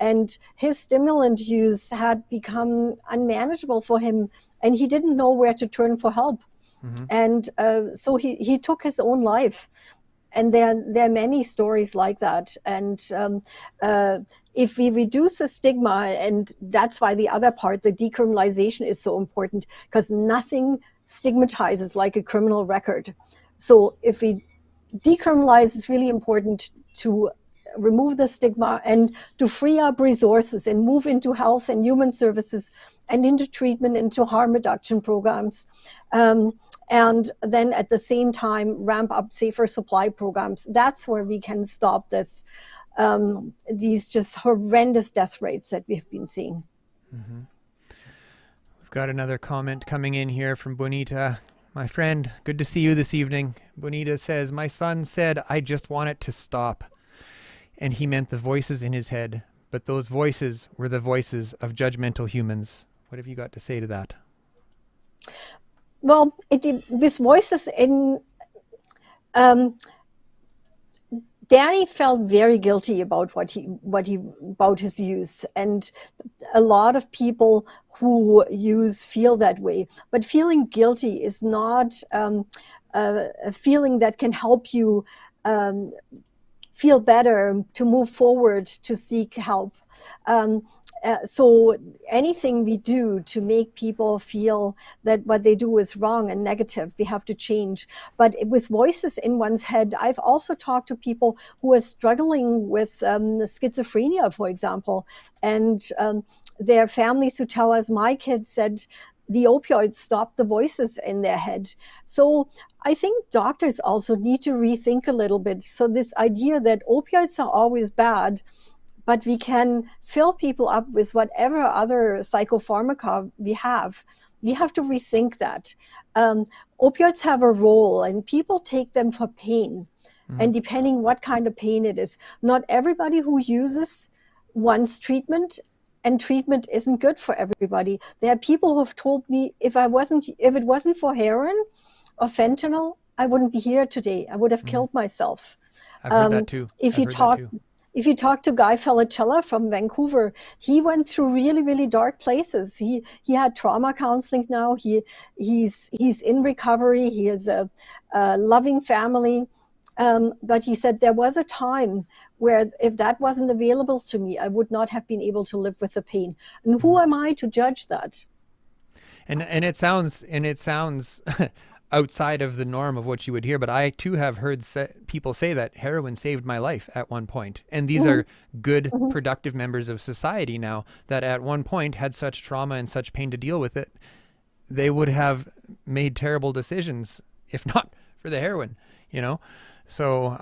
And his stimulant use had become unmanageable for him, and he didn't know where to turn for help. And so he took his own life, and there are many stories like that. And if we reduce the stigma, and that's why the other part, the decriminalization, is so important, because nothing stigmatizes like a criminal record. So if we decriminalize, it's really important to remove the stigma and to free up resources and move into health and human services and into treatment, into harm reduction programs. And then at the same time, ramp up safer supply programs. That's where we can stop these just horrendous death rates that we've been seeing. We've got another comment coming in here from Bonita. My friend, good to see you this evening. Bonita says, my son said, I just want it to stop. And he meant the voices in his head, but those voices were the voices of judgmental humans. What have you got to say to that? Well, with voices in, Danny felt very guilty about about his use, and a lot of people who use feel that way. But feeling guilty is not a feeling that can help you feel better, to move forward, to seek help. So anything we do to make people feel that what they do is wrong and negative, we have to change. But with voices in one's head, I've also talked to people who are struggling with schizophrenia, for example, and their families who tell us, my kid said the opioids stopped the voices in their head. So I think doctors also need to rethink a little bit. So this idea that opioids are always bad, but we can fill people up with whatever other psychopharmaca we have to rethink that. Opioids have a role, and people take them for pain. And depending what kind of pain it is, not everybody who uses wants treatment, and treatment isn't good for everybody. There are people who have told me, if it wasn't for heroin or fentanyl, I wouldn't be here today. I would have killed myself. I've heard that too. If you talk to Guy Felicella from Vancouver, he went through really, really dark places. He had trauma counseling now. He's in recovery. He has a loving family. But he said there was a time where if that wasn't available to me, I would not have been able to live with the pain. And who am I to judge that? And it sounds outside of the norm of what you would hear, but I too have heard people say that heroin saved my life at one point. And these are good, productive members of society now that at one point had such trauma and such pain to deal with it. They would have made terrible decisions if not for the heroin, you know? So,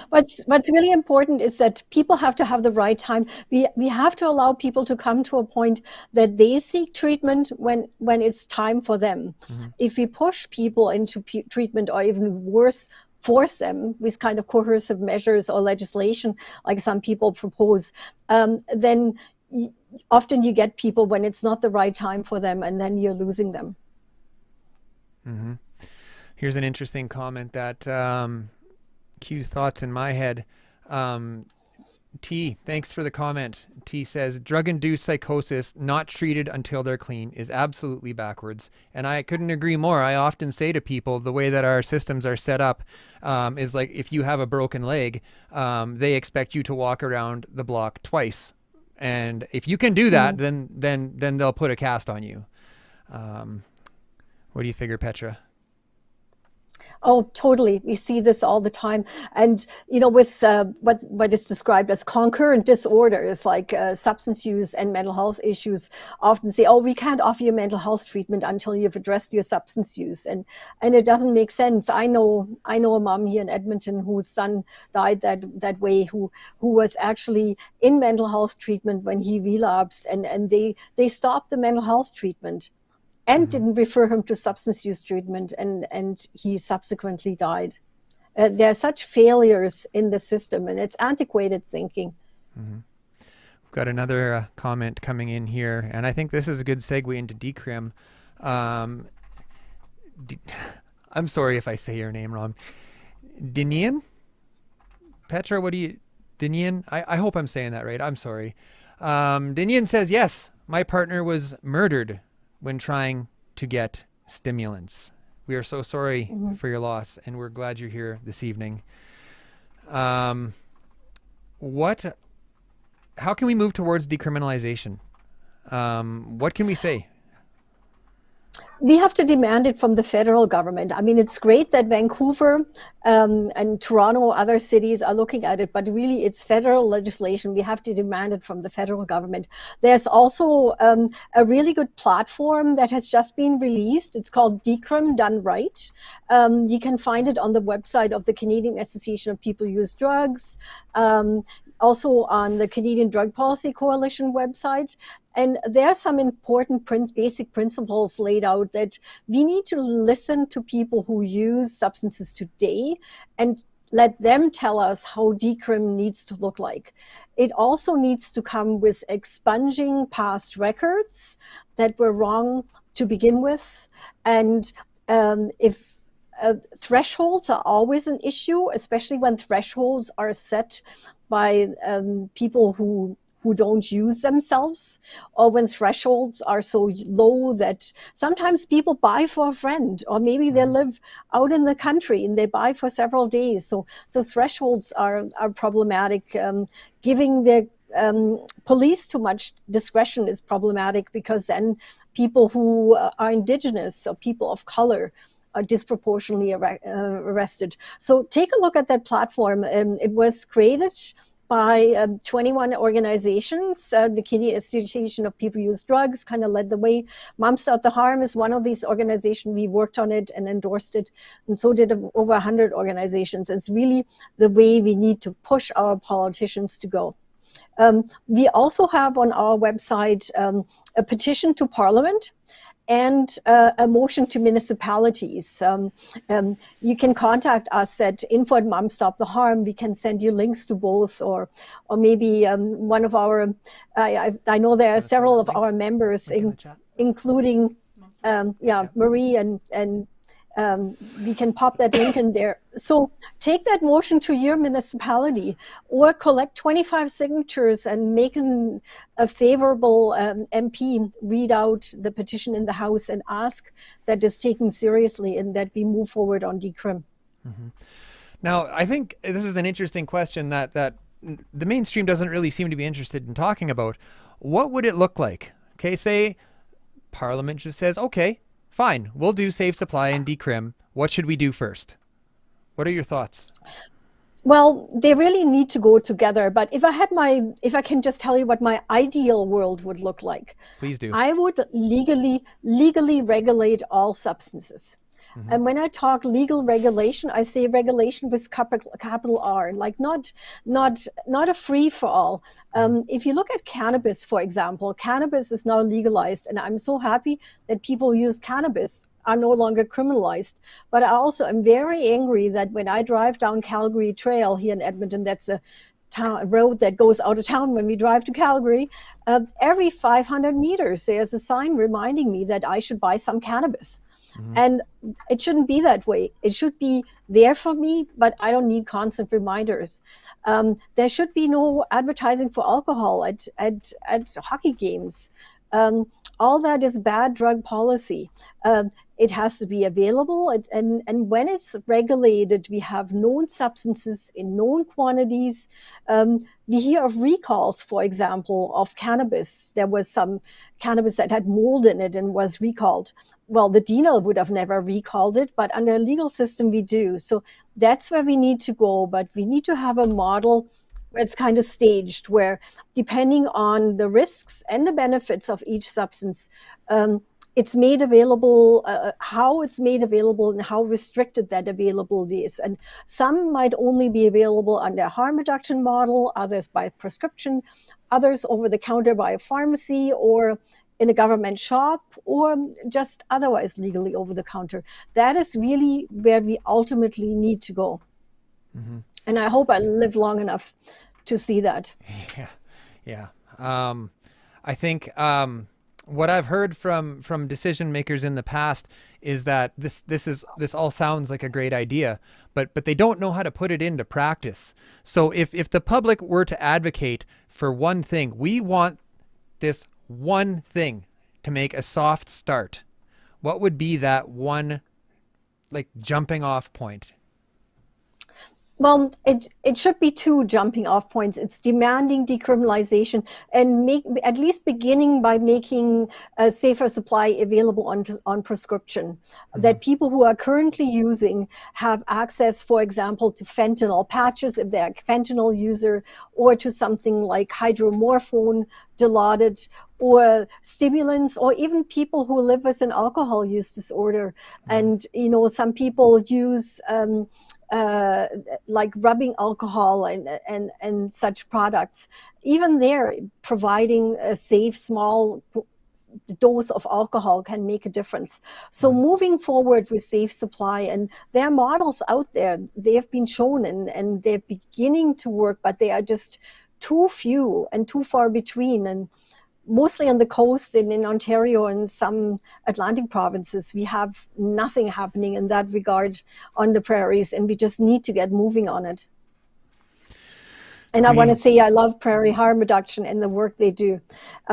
What's really important is that people have to have the right time. We have to allow people to come to a point that they seek treatment when it's time for them. If we push people into treatment, or even worse, force them with kind of coercive measures or legislation, like some people propose, then often you get people when it's not the right time for them, and then you're losing them. Here's an interesting comment that cues thoughts in my head. T, thanks for the comment. T says, drug-induced psychosis not treated until they're clean is absolutely backwards. And I couldn't agree more. I often say to people, the way that our systems are set up is like, if you have a broken leg, they expect you to walk around the block twice. And if you can do that, then they'll put a cast on you. What do you figure, Petra? Oh, totally. We see this all the time. And, you know, with what is described as concurrent disorders like substance use and mental health issues, often say, oh, we can't offer you mental health treatment until you've addressed your substance use. And it doesn't make sense. I know a mom here in Edmonton whose son died that way, who was actually in mental health treatment when he relapsed, and they stopped the mental health treatment and didn't refer him to substance use treatment, and he subsequently died. There are such failures in the system, and it's antiquated thinking. We've got another comment coming in here, and I think this is a good segue into decrim. I'm sorry if I say your name wrong. Dinian? Petra, Dinian? I hope I'm saying that right. I'm sorry. Dinian says, yes, my partner was murdered when trying to get stimulants. We are so sorry for your loss, and we're glad you're here this evening. How can we move towards decriminalization? What can we say? We have to demand it from the federal government. I mean, it's great that Vancouver and Toronto, other cities are looking at it, but really it's federal legislation. We have to demand it from the federal government. There's also a really good platform that has just been released. It's called Decrim Done Right. You can find it on the website of the Canadian Association of People Who Use Drugs, also on the Canadian Drug Policy Coalition website. And there are some important basic principles laid out that we need to listen to people who use substances today and let them tell us how decrim needs to look like. It also needs to come with expunging past records that were wrong to begin with. And if thresholds are always an issue, especially when thresholds are set by people who who don't use themselves, or when thresholds are so low that sometimes people buy for a friend, or maybe they live out in the country and they buy for several days. So thresholds are problematic. Giving the police too much discretion is problematic, because then people who are indigenous or people of color are disproportionately arrested. So take a look at that platform. It was created by 21 organizations. The Canadian Association of People Who Use Drugs kind of led the way. MomsStopTheHarm is one of these organizations. We worked on it and endorsed it, and so did over 100 organizations. It's really the way we need to push our politicians to go. We also have on our website a petition to Parliament and a motion to municipalities. You can contact us at info@MomsStopTheHarm. We can send you links to both, or maybe one of our, I know there are several of our members, including Marie and we can pop that link in there. So take that motion to your municipality, or collect 25 signatures and make a favorable MP read out the petition in the House and ask that is taken seriously and that we move forward on decrim. Mm-hmm. Now, I think this is an interesting question that the mainstream doesn't really seem to be interested in talking about. What would it look like? Okay, say Parliament just says, okay, fine, we'll do safe supply and decrim. What should we do first? What are your thoughts? Well, they really need to go together. But if I can just tell you what my ideal world would look like. Please do. I would legally regulate all substances. Mm-hmm. And when I talk legal regulation, I say regulation with capital R, like not a free for all. If you look at cannabis, for example, cannabis is now legalized, and I'm so happy that people who use cannabis are no longer criminalized. But I also am very angry that when I drive down Calgary Trail here in Edmonton, that's a road that goes out of town when we drive to Calgary, every 500 meters there's a sign reminding me that I should buy some cannabis. Mm-hmm. And it shouldn't be that way. It should be there for me, but I don't need constant reminders. There should be no advertising for alcohol at hockey games. All that is bad drug policy. It has to be available, and when it's regulated, we have known substances in known quantities. We hear of recalls, for example, of cannabis. There was some cannabis that had mold in it and was recalled. Well, the DNL would have never recalled it, but under a legal system we do. So that's where we need to go, but we need to have a model where it's kind of staged, where depending on the risks and the benefits of each substance, it's made available, how it's made available and how restricted that availability is. And some might only be available under a harm reduction model, others by prescription, others over the counter by a pharmacy or in a government shop, or just otherwise legally over the counter. That is really where we ultimately need to go. Mm-hmm. And I hope I live long enough to see that. Yeah. I think what I've heard from decision makers in the past is that this all sounds like a great idea, but they don't know how to put it into practice. So if the public were to advocate for one thing, we want this one thing to make a soft start, what would be that one jumping off point? Well, it should be two jumping off points. It's demanding decriminalization and at least beginning by making a safer supply available on prescription. Mm-hmm. That people who are currently using have access, for example, to fentanyl patches if they're a fentanyl user, or to something like hydromorphone, Dilaudid, or stimulants, or even people who live with an alcohol use disorder. Mm-hmm. And, some people use like rubbing alcohol and such products. Even there, providing a safe, small dose of alcohol can make a difference. So moving forward with safe supply, and there are models out there, they have been shown and they're beginning to work, but they are just too few and too far between. And mostly on the coast and in Ontario and some Atlantic provinces, we have nothing happening in that regard on the prairies, and we just need to get moving on it. And I want to say I love Prairie Harm Reduction and the work they do.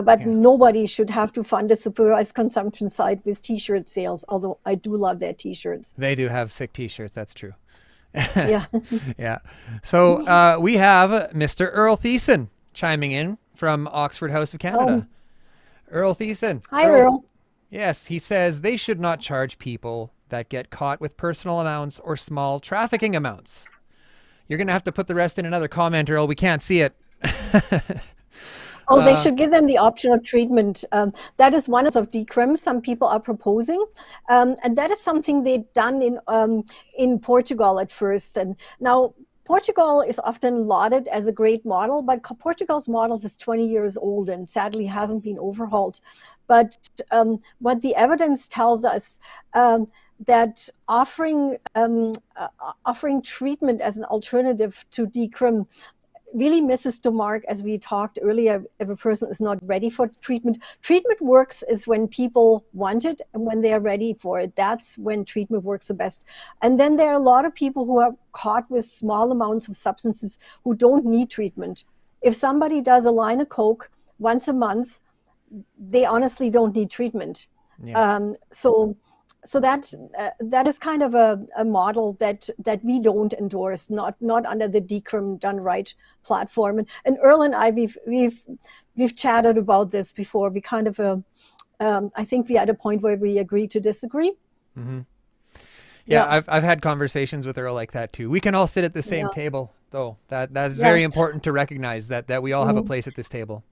But nobody should have to fund a supervised consumption site with T-shirt sales, although I do love their T-shirts. They do have sick T-shirts, that's true. Yeah. Yeah. So we have Mr. Earl Thiessen chiming in from Oxford House of Canada. Earl Thiessen. Hi, Earl. Yes, he says they should not charge people that get caught with personal amounts or small trafficking amounts. You're going to have to put the rest in another comment, Earl. We can't see it. They should give them the option of treatment. That is one of decrim some people are proposing. And that is something they've done in Portugal at first. And now Portugal is often lauded as a great model, but Portugal's model is 20 years old and sadly hasn't been overhauled. But what the evidence tells us that offering treatment as an alternative to decrim really misses the mark, as we talked earlier. If a person is not ready for treatment, treatment works is when people want it and when they are ready for it. That's when treatment works the best. And then there are a lot of people who are caught with small amounts of substances who don't need treatment. If somebody does a line of coke once a month, they honestly don't need treatment. So that is kind of a model that we don't endorse, not under the Decrim Done Right platform. And Earl and I, we've chatted about this before. We kind of I think we are at a point where we agree to disagree. Mm-hmm. Yeah, I've had conversations with Earl like that too. We can all sit at the same table, though. That's very important to recognize that we all have a place at this table.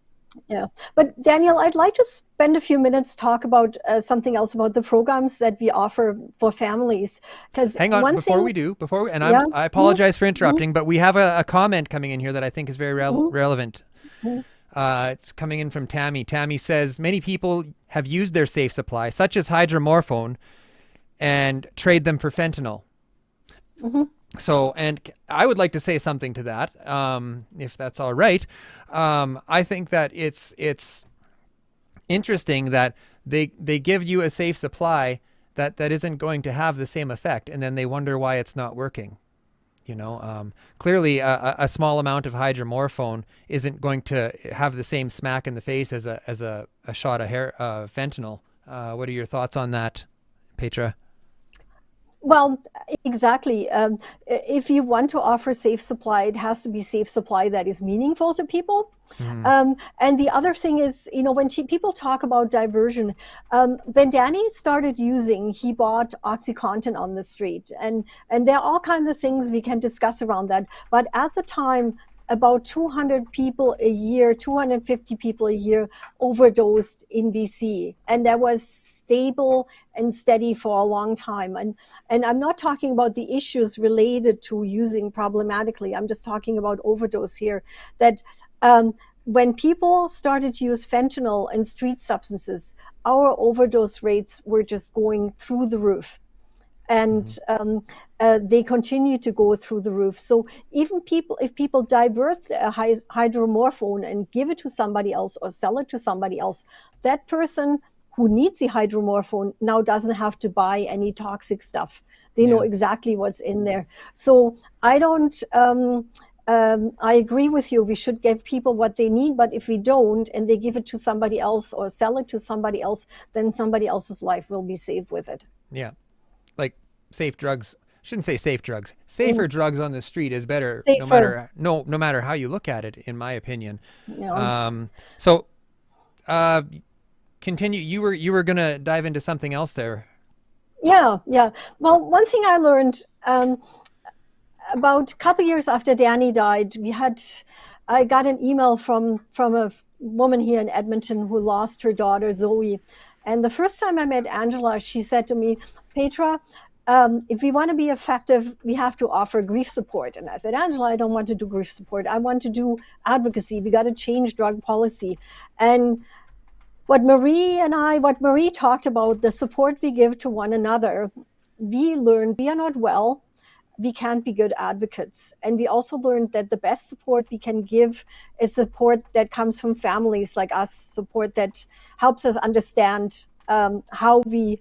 Yeah, but Daniel, I'd like to spend a few minutes talk about something else about the programs that we offer for families. Because hang on, I apologize for interrupting, but we have a comment coming in here that I think is very relevant. It's coming in from Tammy. Tammy says many people have used their safe supply, such as hydromorphone, and trade them for fentanyl. So, and I would like to say something to that, if that's all right. I think that it's interesting that they give you a safe supply that isn't going to have the same effect, and then they wonder why it's not working. You know, clearly a small amount of hydromorphone isn't going to have the same smack in the face as a shot of fentanyl. What are your thoughts on that, Petra? Well, exactly. If you want to offer safe supply, it has to be safe supply that is meaningful to people. And the other thing is, you know, when people talk about diversion, when Danny started using, he bought OxyContin on the street. And there are all kinds of things we can discuss around that. But at the time, about 200 people a year, 250 people a year overdosed in BC. And that was stable and steady for a long time. And I'm not talking about the issues related to using problematically. I'm just talking about overdose here. That when people started to use fentanyl and street substances, our overdose rates were just going through the roof. And they continue to go through the roof. So even if people divert hydromorphone and give it to somebody else or sell it to somebody else, that person who needs the hydromorphone now doesn't have to buy any toxic stuff. They know exactly what's in there. So I don't, I agree with you. We should give people what they need, but if we don't and they give it to somebody else or sell it to somebody else, then somebody else's life will be saved with it. Yeah. Like safe drugs, shouldn't say safe drugs. Safer drugs on the street is better, no matter how you look at it, in my opinion. So continue. You were gonna dive into something else there. Yeah. Well, one thing I learned about a couple years after Danny died, I got an email from a woman here in Edmonton who lost her daughter Zoe. And the first time I met Angela, she said to me, Petra, if we want to be effective, we have to offer grief support. And I said, Angela, I don't want to do grief support. I want to do advocacy. We got to change drug policy. And what Marie talked about, the support we give to one another, we learned we are not well. We can't be good advocates. And we also learned that the best support we can give is support that comes from families like us, support that helps us understand how we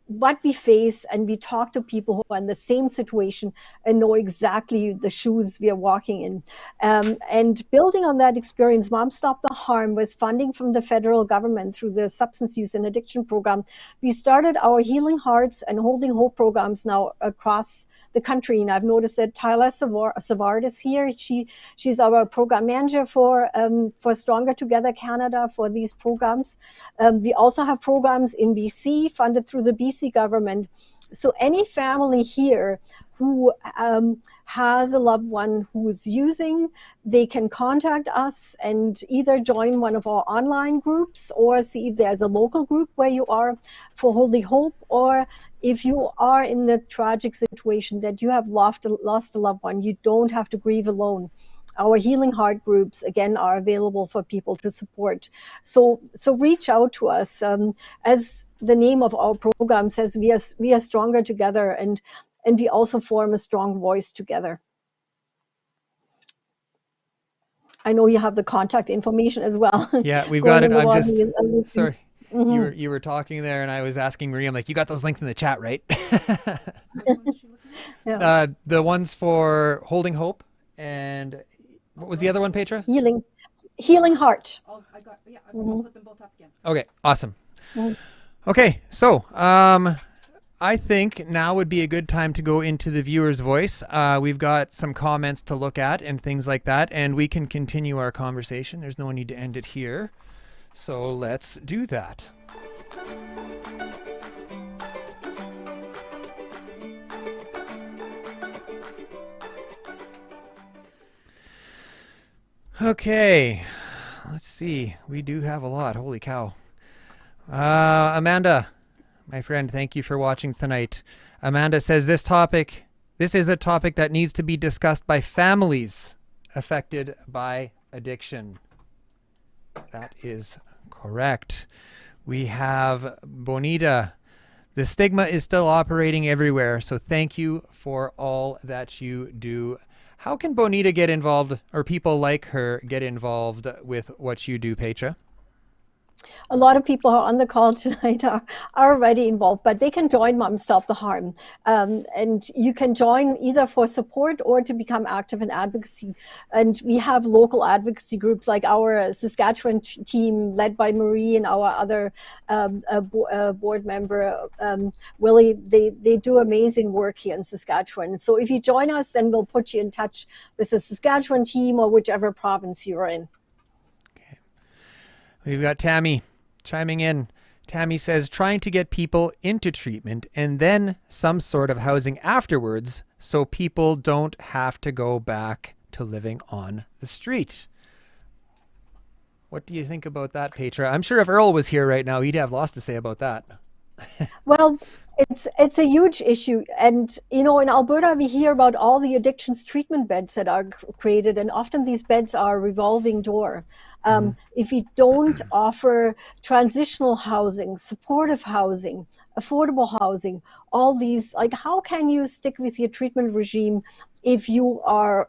what we face, and we talk to people who are in the same situation and know exactly the shoes we are walking in. And building on that experience, Moms Stop the Harm was funding from the federal government through the Substance Use and Addiction Program. We started our Healing Hearts and Holding Hope programs now across the country. And I've noticed that Tyler Savard is here. She's our program manager for Stronger Together Canada for these programs. We also have programs in BC funded through the BC government. So any family here who has a loved one who's using, they can contact us and either join one of our online groups or see if there's a local group where you are for Holding Hope, or if you are in the tragic situation that you have lost a loved one, you don't have to grieve alone. Our Healing Heart groups, again, are available for people to support. So reach out to us. As the name of our program says, we are stronger together, and we also form a strong voice together. I know you have the contact information as well. Yeah, we've got it. I'm just sorry. Mm-hmm. You were talking there, and I was asking Marie. I'm like, you got those links in the chat, right? Yeah. The ones for Holding Hope, and what was the other one, Petra? Healing Heart. I'll put them both up again. Okay, awesome. Mm-hmm. Okay, so I think now would be a good time to go into the viewer's voice. We've got some comments to look at and things like that, and we can continue our conversation. There's no need to end it here. So let's do that. Okay, let's see. We do have a lot. Holy cow. Amanda, my friend, thank you for watching tonight. Amanda says this is a topic that needs to be discussed by families affected by addiction. That is correct. We have Bonita. The stigma is still operating everywhere, so thank you for all that you do. How can Bonita get involved, or people like her get involved with what you do, Petra? A lot of people who are on the call tonight are already involved, but they can join Moms Stop the Harm. And you can join either for support or to become active in advocacy. And we have local advocacy groups like our Saskatchewan team led by Marie and our other board member, Willie. They do amazing work here in Saskatchewan. So if you join us, then we'll put you in touch with the Saskatchewan team or whichever province you're in. We've got Tammy chiming in. Tammy says, trying to get people into treatment and then some sort of housing afterwards so people don't have to go back to living on the street. What do you think about that, Petra? I'm sure if Earl was here right now, he'd have lots to say about that. Well, it's a huge issue. And, you know, in Alberta, we hear about all the addictions treatment beds that are created, and often these beds are a revolving door. If we don't offer transitional housing, supportive housing, affordable housing, all these, like, how can you stick with your treatment regime if you are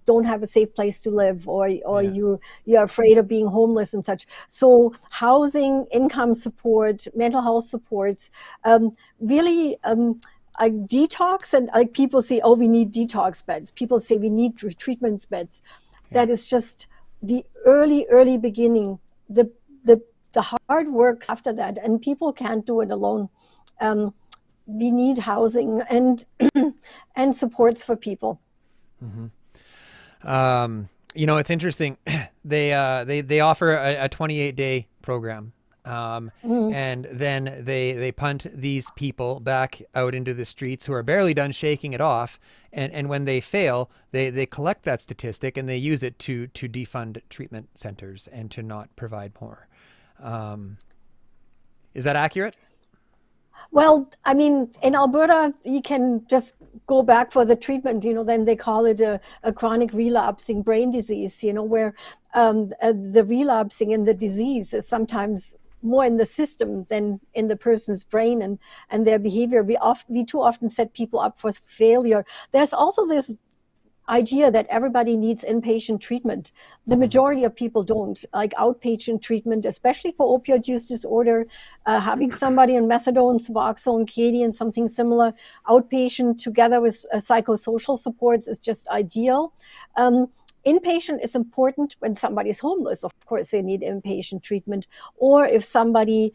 don't have a safe place to live, or you're afraid of being homeless and such? So housing, income support, mental health supports, really like detox, and like people say, oh, we need detox beds. People say we need treatment beds. That is just the early beginning. The hard work after that, and people can't do it alone. We need housing and and supports for people. Mm-hmm. You know, it's interesting. They offer a 28-day program, and then they punt these people back out into the streets who are barely done shaking it off. And when they fail, they collect that statistic and they use it to defund treatment centers and to not provide more. Is that accurate? Well, I mean, in Alberta, you can just go back for the treatment, you know, then they call it a chronic relapsing brain disease, you know, where the relapsing and the disease is sometimes more in the system than in the person's brain and their behavior. We too often set people up for failure. There's also this idea that everybody needs inpatient treatment. The majority of people don't. Like outpatient treatment, especially for opioid use disorder, having somebody on methadone, Suboxone, Kadian, something similar, outpatient together with psychosocial supports is just ideal. Inpatient is important when somebody's homeless. Of course, they need inpatient treatment. Or if somebody,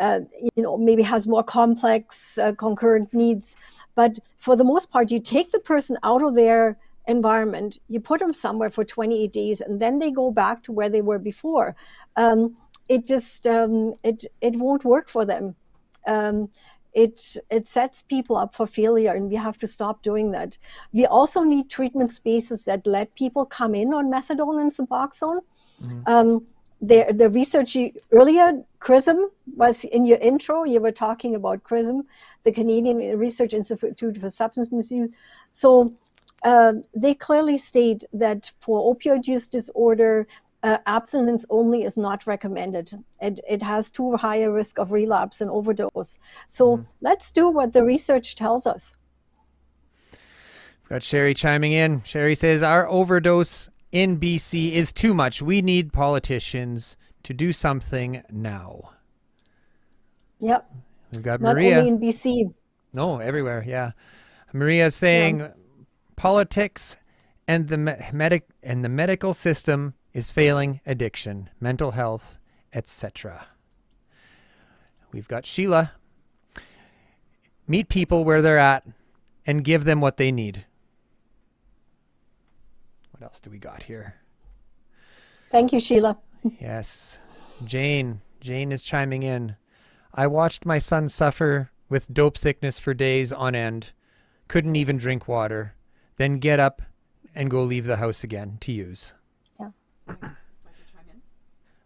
maybe has more complex concurrent needs. But for the most part, you take the person out of their environment, you put them somewhere for 28 days, and then they go back to where they were before. It just, it won't work for them. It sets people up for failure, and we have to stop doing that. We also need treatment spaces that let people come in on methadone and Suboxone. The research earlier, CRISM was in your intro. You were talking about CRISM, the Canadian Research Institute for Substance Misuse. So they clearly state that for opioid use disorder, abstinence only is not recommended. It has too high a risk of relapse and overdose. So let's do what the research tells us. We've got Sherry chiming in. Sherry says, our overdose in BC is too much. We need politicians to do something now. Yep. We've got Not Maria. only in BC. No, everywhere, yeah. Maria saying politics and the medical system is failing addiction, mental health, etc. We've got Sheila. Meet people where they're at and give them what they need. What else do we got here? Thank you, Sheila. Yes. Jane is chiming in. I watched my son suffer with dope sickness for days on end. Couldn't even drink water. Then get up and go leave the house again to use. Yeah.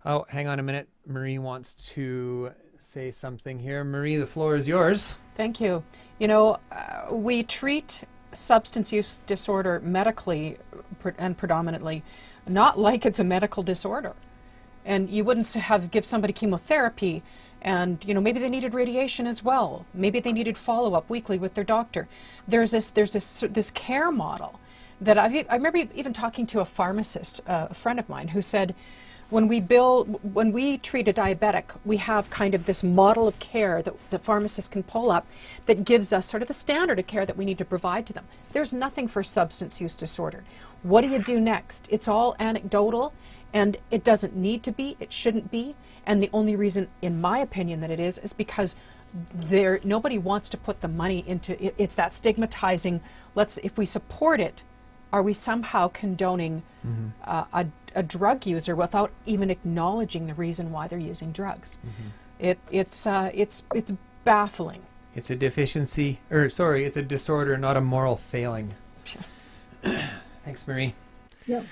Oh, hang on a minute. Marie wants to say something here. Marie, the floor is yours. Thank you. We treat substance use disorder medically and predominantly, not like it's a medical disorder. And you wouldn't give somebody chemotherapy and maybe they needed radiation as well. Maybe they needed follow-up weekly with their doctor. There's this care model that I remember even talking to a pharmacist, a friend of mine, who said, when we treat a diabetic, we have kind of this model of care that the pharmacist can pull up that gives us sort of the standard of care that we need to provide to them. There's nothing for substance use disorder. What do you do next? It's all anecdotal, and it doesn't need to be, it shouldn't be. And the only reason, in my opinion, that it is because nobody wants to put the money into it. It's that stigmatizing, if we support it, are we somehow condoning a drug user without even acknowledging the reason why they're using drugs? It's baffling. It's a deficiency, it's a disorder, not a moral failing. Thanks, Marie. Yeah.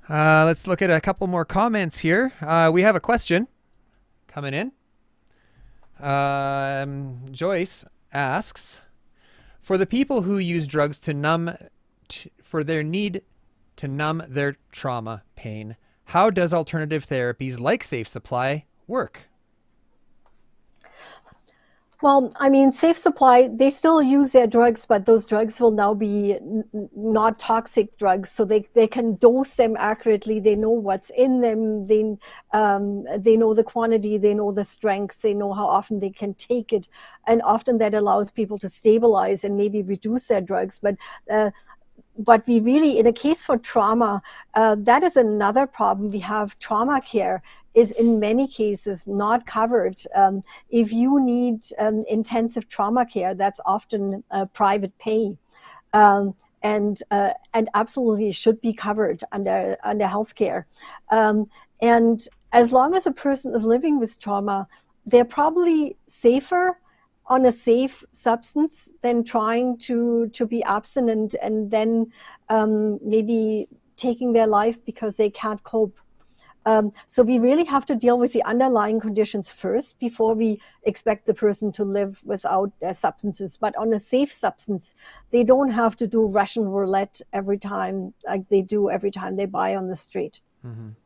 Let's look at a couple more comments here. We have a question coming in. Joyce asks, for the people who use drugs for their need to numb their trauma pain, how does alternative therapies like Safe Supply work? Well, I mean, Safe Supply, they still use their drugs, but those drugs will now be not toxic drugs, so they can dose them accurately. They know what's in them. They know the quantity. They know the strength. They know how often they can take it, and often that allows people to stabilize and maybe reduce their drugs. But we really, in a case for trauma, that is another problem. We have trauma care is in many cases not covered. If you need intensive trauma care, that's often private pay. And absolutely should be covered under healthcare. And as long as a person is living with trauma, they're probably safer on a safe substance than trying to be abstinent and then maybe taking their life because they can't cope. So we really have to deal with the underlying conditions first before we expect the person to live without their substances. But on a safe substance, they don't have to do Russian roulette every time like they do every time they buy on the street.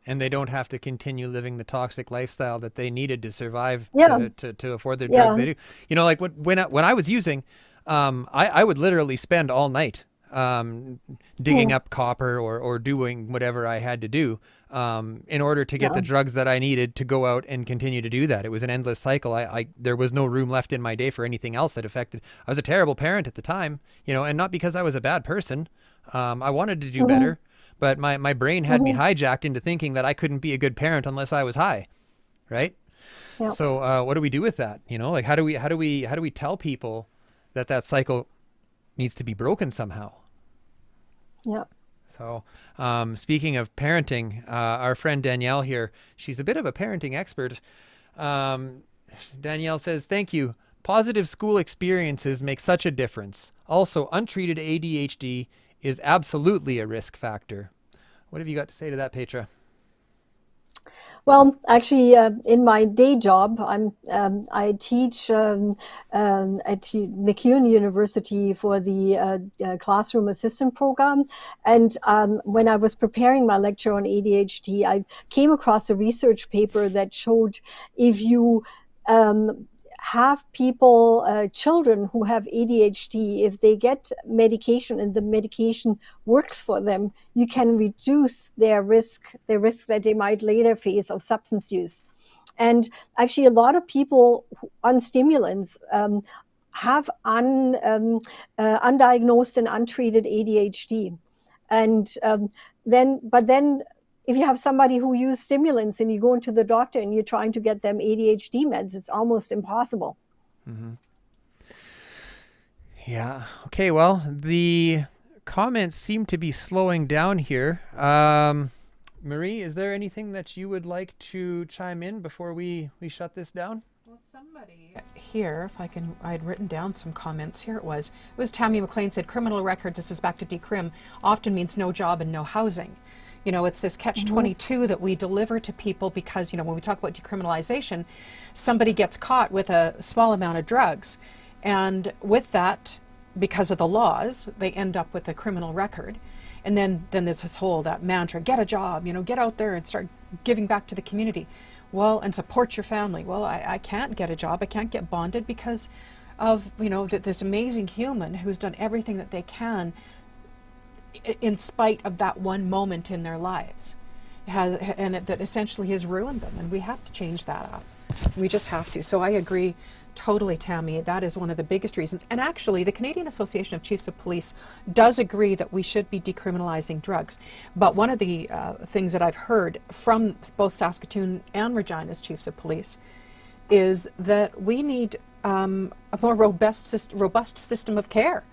And they don't have to continue living the toxic lifestyle that they needed to survive to afford their drugs. They do. Like when I was using, I would literally spend all night digging up copper or doing whatever I had to do in order to get the drugs that I needed to go out and continue to do that. It was an endless cycle. There was no room left in my day for anything else that affected. I was a terrible parent at the time, and not because I was a bad person. I wanted to do better, but my brain had me hijacked into thinking that I couldn't be a good parent unless I was high, right? Yep. So what do we do with that? Like how do we tell people that cycle needs to be broken somehow? Yeah. So speaking of parenting, our friend Danielle here, she's a bit of a parenting expert. Danielle says, "Thank you. Positive school experiences make such a difference. Also, untreated ADHD is absolutely a risk factor." What have you got to say to that, Petra? Well, actually, in my day job, I teach at McEwan University for the classroom assistant program. And when I was preparing my lecture on ADHD, I came across a research paper that showed if you have people, children who have ADHD, if they get medication and the medication works for them, you can reduce their risk that they might later face of substance use. And actually, a lot of people on stimulants have undiagnosed and untreated ADHD. And then if you have somebody who uses stimulants and you go into the doctor and you're trying to get them ADHD meds, it's almost impossible. Mm-hmm. Yeah. Okay. Well, the comments seem to be slowing down here. Marie, is there anything that you would like to chime in before we shut this down? Well, somebody here, if I can, I had written down some comments. Here it was. Tammy McLean said, criminal records, this is back to decrim, often means no job and no housing. It's this catch-22 that we deliver to people because, when we talk about decriminalization, somebody gets caught with a small amount of drugs. And with that, because of the laws, they end up with a criminal record. And then there's this whole, that mantra, get a job, get out there and start giving back to the community. Well, and support your family. Well, I can't get a job. I can't get bonded because of, this amazing human who's done everything that they can in spite of that one moment in their lives, that essentially has ruined them, and we have to change that up. We just have to. So I agree totally, Tammy. That is one of the biggest reasons. And actually, the Canadian Association of Chiefs of Police does agree that we should be decriminalizing drugs. But one of the things that I've heard from both Saskatoon and Regina's Chiefs of Police is that we need a more robust system of care.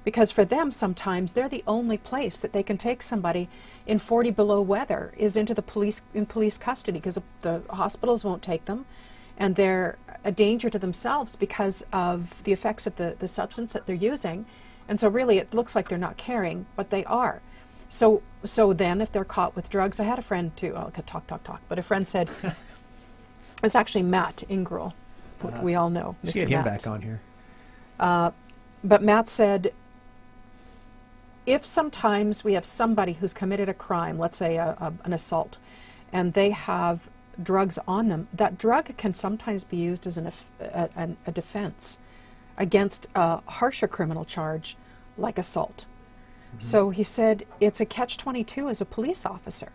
Because for them, sometimes they're the only place that they can take somebody in 40 below weather is into the police custody, because the hospitals won't take them, and they're a danger to themselves because of the effects of the substance that they're using. And so really it looks like they're not caring, but they are. So then if they're caught with drugs, I had a friend too, I could talk, but a friend said, it was actually Matt Ingrell, we all know, Mr. Get Matt. him back on here. But Matt said, if sometimes we have somebody who's committed a crime, let's say an assault, and they have drugs on them, that drug can sometimes be used as a defense against a harsher criminal charge like assault. Mm-hmm. So he said it's a catch-22 as a police officer,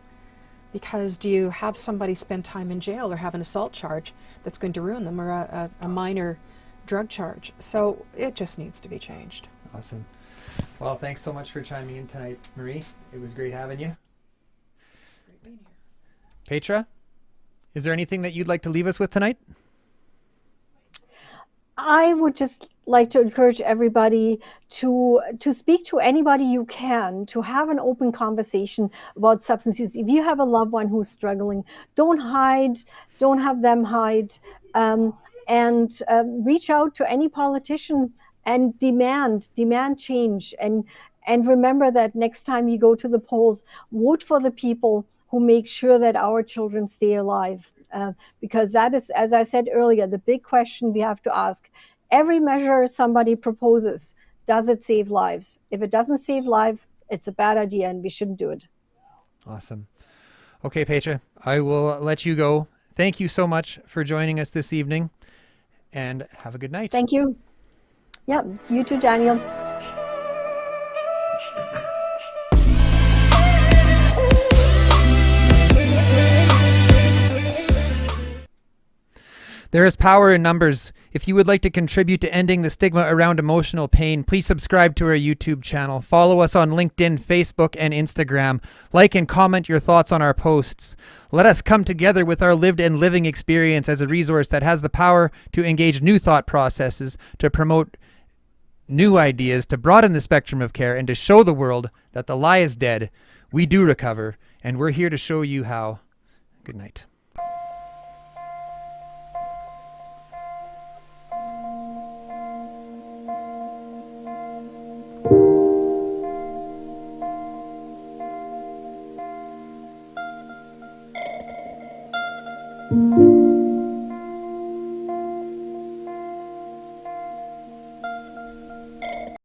because do you have somebody spend time in jail or have an assault charge that's going to ruin them, or a minor drug charge? So it just needs to be changed. Awesome. Well, thanks so much for chiming in tonight, Marie. It was great having you. Great being here. Petra, is there anything that you'd like to leave us with tonight? I would just like to encourage everybody to speak to anybody you can, to have an open conversation about substance use. If you have a loved one who's struggling, don't hide, don't have them hide, and reach out to any politician and demand change. And remember that next time you go to the polls, vote for the people who make sure that our children stay alive. Because that is, as I said earlier, the big question we have to ask. Every measure somebody proposes, does it save lives? If it doesn't save lives, it's a bad idea and we shouldn't do it. Awesome. Okay, Petra, I will let you go. Thank you so much for joining us this evening, and have a good night. Thank you. Yeah, you too, Daniel. There is power in numbers. If you would like to contribute to ending the stigma around emotional pain, please subscribe to our YouTube channel. Follow us on LinkedIn, Facebook, and Instagram. Like and comment your thoughts on our posts. Let us come together with our lived and living experience as a resource that has the power to engage new thought processes, to promote new ideas, to broaden the spectrum of care, and to show the world that the lie is dead. We do recover, and we're here to show you how. Good night. Thank you.